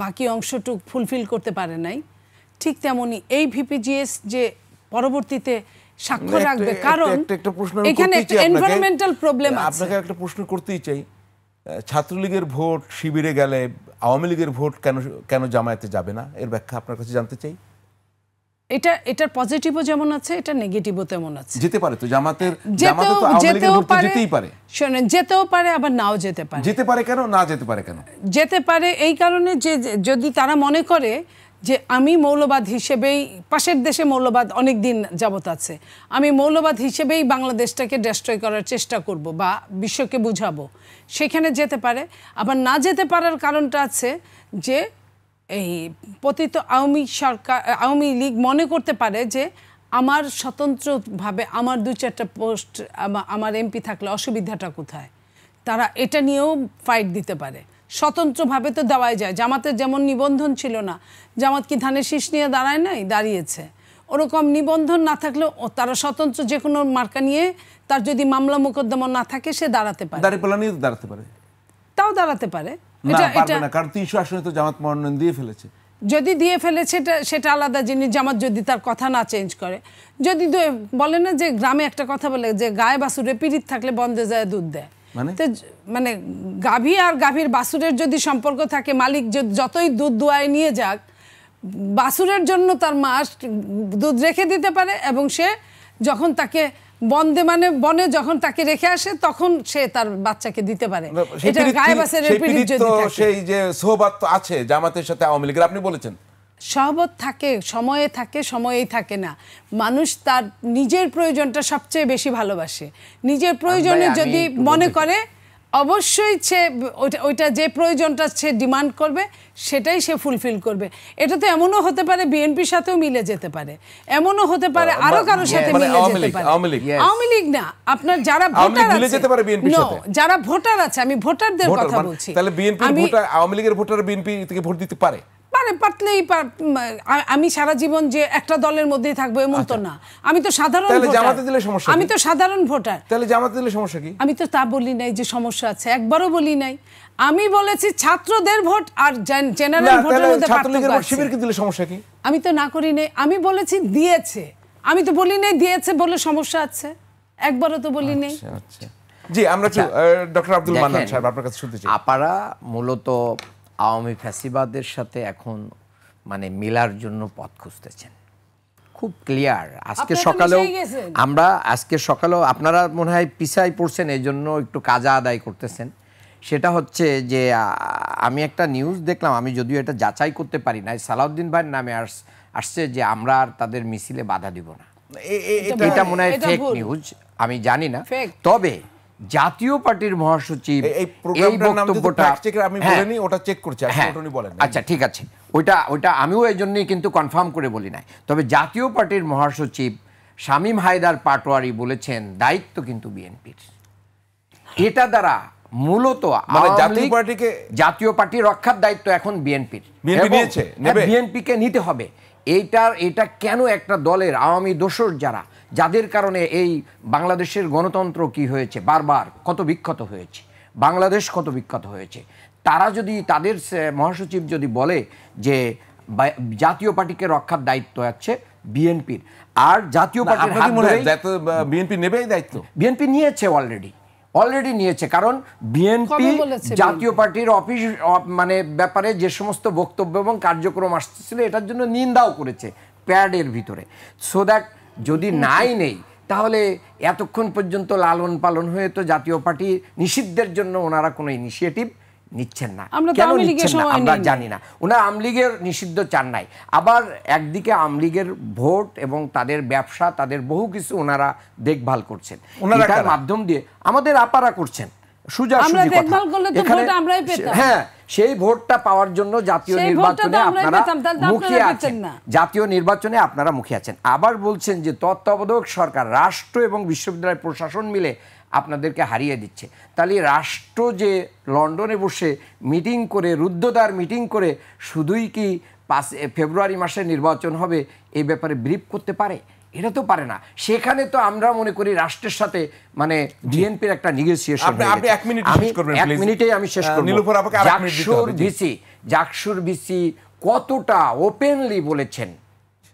বাকি অংশটুকু ফুলফিল করতে পারে নাই, ঠিক তেমনি এই ভিপিজিএস যে পরবর্তীতে সাক্ষ্য রাখবে, কারণ এখানে একটা এনভায়রনমেন্টাল প্রবলেম আছে। আপনাকে একটা প্রশ্ন করতেই চাই, ছাত্রলীগের ভোট শিবিরে গেলে আওয়ামী লীগের ভোট কেন জামায়াতে যাবে না, এর ব্যাখ্যা আপনার কাছে জানতে চাই। এটার পজিটিভও যেমন আছে, এটা নেগেটিভও তেমন আছে। যেতে পারে তো জামাতে তো আওয়ামী লীগের ভোট যেতেই পারে, শুনেন, যেতেও পারে আবার নাও যেতে পারে। যেতে পারে কেন, না যেতে পারে কেন? যেতে পারে এই কারণে যে যদি তারা মনে করে যে আমি মৌলবাদ হিসেবেই, পাশের দেশে মৌলবাদ অনেক দিন যাবত আছে, আমি মৌলবাদ হিসেবেই বাংলাদেশটাকে ডেস্ট্রয় করার চেষ্টা করব বা বিশ্বকে বুঝাবো, সেখানে যেতে পারে। আবার না যেতে পারার কারণটা আছে যে এই পতিত আওয়ামী লীগ মনে করতে পারে যে আমার স্বতন্ত্রভাবে আমার 2-4টা পোস্ট আমার এমপি থাকলে অসুবিধাটা কোথায়, তারা এটা নিয়েও ফাইট দিতে পারে। স্বতন্ত্রভাবে তো দেওয়াই যায়, জামাতের যেমন নিবন্ধন ছিল না, জামাত কি ধানের শীষ নিয়ে দাঁড়ায় নাই, দাঁড়িয়েছে। ওরকম নিবন্ধন না থাকলেও তারা স্বতন্ত্র যে কোনো মার্কা নিয়ে, তার যদি মামলা মোকদ্দমা না থাকে সে দাঁড়াতে পারে, দাঁড়াতে পারে, তাও দাঁড়াতে পারে। কারণ 300 আসনে তো জামাত মনোনয়ন দিয়ে ফেলেছে। যদি দিয়ে ফেলেছে সেটা আলাদা জিনিস, জামাত যদি তার কথা না চেঞ্জ করে। যদি বলে না যে গ্রামে একটা কথা বলে যে গায়ে বাছুরে পিরিত থাকলে বন্ধে যায় দুধ দেয়, মানে গাভী আর গাভীর বাছুরের যদি সম্পর্ক থাকে, মালিক যতই দুধ দুয়ায় নিয়ে যাক, বাছুরের জন্য তার মা দুধ রেখে দিতে পারে, এবং সে যখন তাকে বনে যখন তাকে রেখে আসে তখন সে তার বাচ্চাকে দিতে পারে। এটা গায়ে বাছুরের পিরিত যদি থাকে, সেই যে সোহবত আছে জামাতের সাথে আওয়ামী লীগের, আপনি বলেছেন সহবত থাকে, সময়েই থাকে না। মানুষ তার নিজের প্রয়োজনটা সবচেয়ে বেশি ভালোবাসে। নিজের প্রয়োজনে যদি মনে করে, অবশ্যই সে ওইটা যে প্রয়োজনটা সে ডিমান্ড করবে সেটাই সে ফুলফিল করবে। এটা তো এমনও হতে পারে বিএনপির সাথেও মিলে যেতে পারে, এমনও হতে পারে আরো কারোর সাথে মিলে যেতে পারে। আওয়ামী লীগ না, আপনার যারা ভোটার আছে, যারা ভোটার আছে, আমি ভোটারদের কথা বলছি। তাহলে বিএনপির ভোটার আওয়ামী লীগের ভোটার বিএনপি থেকে ভোট দিতে পারে, পারলেই। আমি সারা জীবন যে একটা দলের মধ্যেই থাকবো এমন তো না। আমি তো সাধারণ ভোটার, আমি তো সাধারণ ভোটার। তাহলে জামাতে দিলে সমস্যা কি? আমি তো তা বলি নাই যে সমস্যা আছে, একবারও বলি নাই। আমি বলেছি ছাত্রদের ভোট আর জেনারেল ভোটের মধ্যে পার্থক্য আছে। শিবিরকে দিলে সমস্যা কি? আমি তো না করি নাই, আমি বলেছি দিয়েছে, আমি তো বলি নাই দিয়েছে বলে সমস্যা আছে, একবারও তো বলি নাই। জি, আমরা ডক্টর আব্দুল মান্নান সাহেব আপনার কাছে শুনতে চাই। আপনারা মূলত আওয়ামী ফ্যাসিবাদের সাথে এখন মানে মিলার জন্য পথ খুঁজতেছেন, খুব ক্লিয়ার। আজকে সকালেও আপনারা মনে হয় পিছাই পড়ছেন, এই জন্য একটু কাজা আদায় করতেছেন। সেটা হচ্ছে যে আমি একটা নিউজ দেখলাম, আমি যদিও এটা যাচাই করতে পারি না, সালাউদ্দিন ভাইয়ের নামে আসছে যে আমরা আর তাদের মিছিলে বাধা দিব না। এটা মনে হয় ফেক নিউজ, আমি জানি না। তবে জাতীয় পার্টির মহাসচিব এই প্রোগ্রামটার নাম যদি ফ্যাক্ট চেকার আমি বলিনি, ওটা চেক করছি, আপনি বলেন। আচ্ছা ঠিক আছে, ওইটা আমিও এই জন্যই কিন্তু কনফার্ম করে বলি নাই। তবে জাতীয় পার্টির মহাসচিব শামীম হায়দার পাটোয়ারি বলেছেন দায়িত্ব কিন্তু বিএনপির। এটা দ্বারা মূলত জাতীয় পার্টি রক্ষার দায়িত্ব এখন বিএনপির, বিএনপিকে নিতে হবে। এটা কেন একটা দলের আওয়ামী দোসর যাদের কারণে এই বাংলাদেশের গণতন্ত্র কি হয়েছে, বারবার কত বিক্ষত হয়েছে, বাংলাদেশ কত বিক্ষত হয়েছে, তারা যদি তাদের মহাসচিব যদি বলে যে জাতীয় পার্টিকে রক্ষার দায়িত্ব আছে বিএনপির, আর জাতীয় পার্টির বিএনপি নেবে দায়িত্ব, বিএনপি নিয়েছে অলরেডি নিয়েছে। কারণ বিএনপি জাতীয় পার্টির অফিস মানে ব্যাপারে যে সমস্ত বক্তব্য এবং কার্যক্রম আসতেছিল এটার জন্য নিন্দাও করেছে প্যাডের ভিতরে। সো দ্যাট যদি নেই তাহলে এতক্ষণ পর্যন্ত লালন পালন হয়ে তো জাতীয় পার্টি নিষিদ্ধের জন্য ওনারা কোনো ইনিশিয়েটিভ নিচ্ছেন না। কেন নিচ্ছেন না আমরা জানি না। ওনারা আওয়ামী লীগের নিষিদ্ধ চান নাই, আবার একদিকে আওয়ামী লীগের ভোট এবং তাদের ব্যবসা, তাদের বহু কিছু ওনারা দেখভাল করছেন, এটার মাধ্যম দিয়ে আমাদের আপারা করছেন সোজাসুজি কথা। হ্যাঁ, সেই ভোটটা পাওয়ার জন্য জাতীয় নির্বাচনে আপনারা মুখিয়ে আছেন, জাতীয় নির্বাচনে আপনারা মুখিয়ে আছেন। আবার বলছেন যে তত্ত্বাবধায়ক সরকার, রাষ্ট্র এবং বিশ্ববিদ্যালয় প্রশাসন মিলে আপনাদেরকে হারিয়ে দিচ্ছে। তাহলে রাষ্ট্র যে লন্ডনে বসে মিটিং করে, রুদ্ধদ্বার মিটিং করে শুধুই কি 5 ফেব্রুয়ারি মাসে নির্বাচন হবে এই ব্যাপারে ব্রিফ করতে পারে? এটা তো পারে না। সেখানে তো আমরা মনে করি রাষ্ট্রের সাথে মানে বিএনপির একটা নেগোসিয়েশন। আপনি 1 মিনিট শেষ করবেন, 1 মিনিটেই আমি শেষ করব। জাকসুর ভিসি কতটা ওপেনলি বলেছেন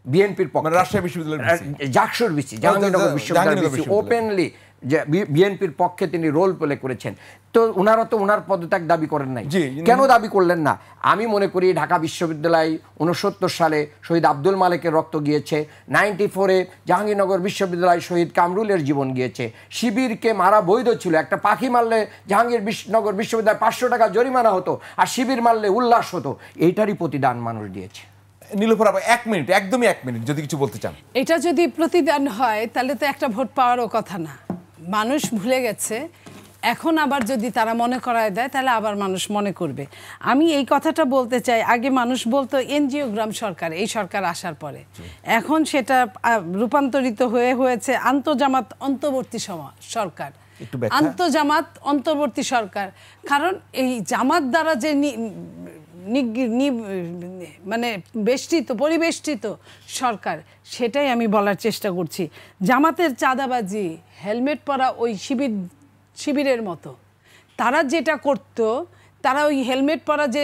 বিএনপির পক্ষে, রাজশাহী বিশ্ববিদ্যালয়ের জাকসুর ভিসি, জাহাঙ্গীরনগর বিশ্ববিদ্যালয়ের ভিসি ওপেনলি যে বিএনপির পক্ষে তিনি রোল প্লে করেছেন। তো ওনারা তো ওনার পদত্যাগ দাবি করেন নাই, কেন দাবি করলেন না? আমি মনে করি ঢাকা বিশ্ববিদ্যালয় 69 সালে শহীদ আব্দুল মালেকের রক্ত গিয়েছে, 94-এ জাহাঙ্গীরনগর বিশ্ববিদ্যালয় শহীদ কামরুলের জীবন গিয়েছে, শিবিরকে মারা বৈধ ছিল, একটা পাখি মারলে জাহাঙ্গীরনগর বিশ্ববিদ্যালয় 500 টাকা জরিমানা হতো, আর শিবির মারলে উল্লাস হতো। এইটারই প্রতিদান মানুষ দিয়েছে। নীলুফার আপা 1 মিনিট, একদমই 1 মিনিট যদি কিছু বলতে চান। এটা যদি প্রতিদান হয় তাহলে তো একটা ভোট পাওয়ারও কথা না। মানুষ ভুলে গেছে, এখন আবার যদি তারা মনে করায় দেয় তাহলে আবার মানুষ মনে করবে। আমি এই কথাটা বলতে চাই, আগে মানুষ বলতো এনজিওগ্রাম সরকার, এই সরকার আসার পরে এখন সেটা রূপান্তরিত হয়েছে আন্তজামাত অন্তর্বর্তী সরকার, আন্তজামাত অন্তর্বর্তী সরকার। কারণ এই জামাত দ্বারা যে মানে পরিবেষ্টিত সরকার, সেটাই আমি বলার চেষ্টা করছি। জামাতের চাঁদাবাজি, হেলমেট পরা ওই শিবিরের মতো তারা যেটা করত, তারা ওই হেলমেট পরা যে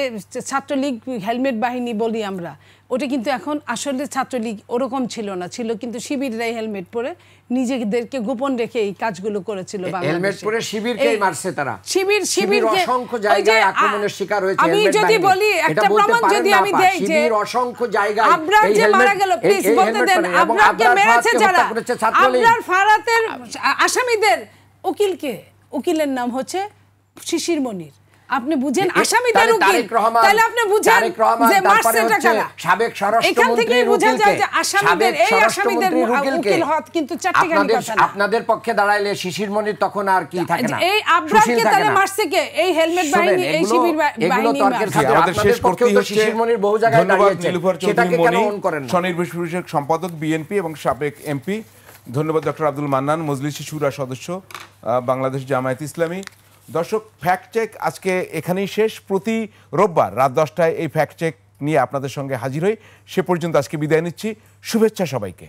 ছাত্রলীগ হেলমেট বাহিনী বলি আমরা, ওটা কিন্তু এখন আসলে ছাত্রলীগ ওরকম ছিল না, ছিল কিন্তু শিবিররাই হেলমেট পরে নিজেদেরকে গোপন রেখে এই কাজগুলো করেছিল। হেলমেট পরে শিবিরকেই মারছে তারা, শিবির অসংখ্য জায়গায় আক্রমণের শিকার হয়েছে। আমি যদি বলি একটা প্রমাণ যদি আমি দেই যে অসংখ্য জায়গায় আবরার যে মারা গেল, প্লিজ বলতে দেন, আবরারকে মেরেছে যারা, আবরার ফারাতের আসামিদের উকিলের নাম হচ্ছে শিশির মনির। আপনি বুঝেন আসামিদের উকিল, তাহলে আপনি বুঝেন যে মারছেটা কারা। সাবেক এখান থেকেই বোঝা যায় যে আসামিদের, এই আসামিদের উকিল হওয়া কিন্তু চারটিখানি কথা না। আপনাদের পক্ষে দাঁড়াইলে শিশির মনির তখন আর কি থাকে না। এই আবরারকে তাহলে মারছে কে? এই হেলমেট বাহিনী, এই শিবির বাহিনী। আমাদের শেষ করতেই হচ্ছে। শিশির মনির বহু জায়গায় দাঁড়িয়েছে, সেটাকে কেন অন করেন না? স্বনির্ভর বিষয়ক সম্পাদক বিএনপি এবং সাবেক এমপি। ধন্যবাদ ডক্টর আব্দুল মান্নান, মজলিসি শুরা সদস্য, বাংলাদেশ জামায়াত ইসলামী। দর্শক, ফ্যাক্ট চেক আজকে এখানেই শেষ। প্রতি রোববার রাত 10টায় এই ফ্যাক্ট চেক নিয়ে আপনাদের সঙ্গে হাজির হই। সে পর্যন্ত আজকে বিদায় নিচ্ছি। শুভেচ্ছা সবাইকে।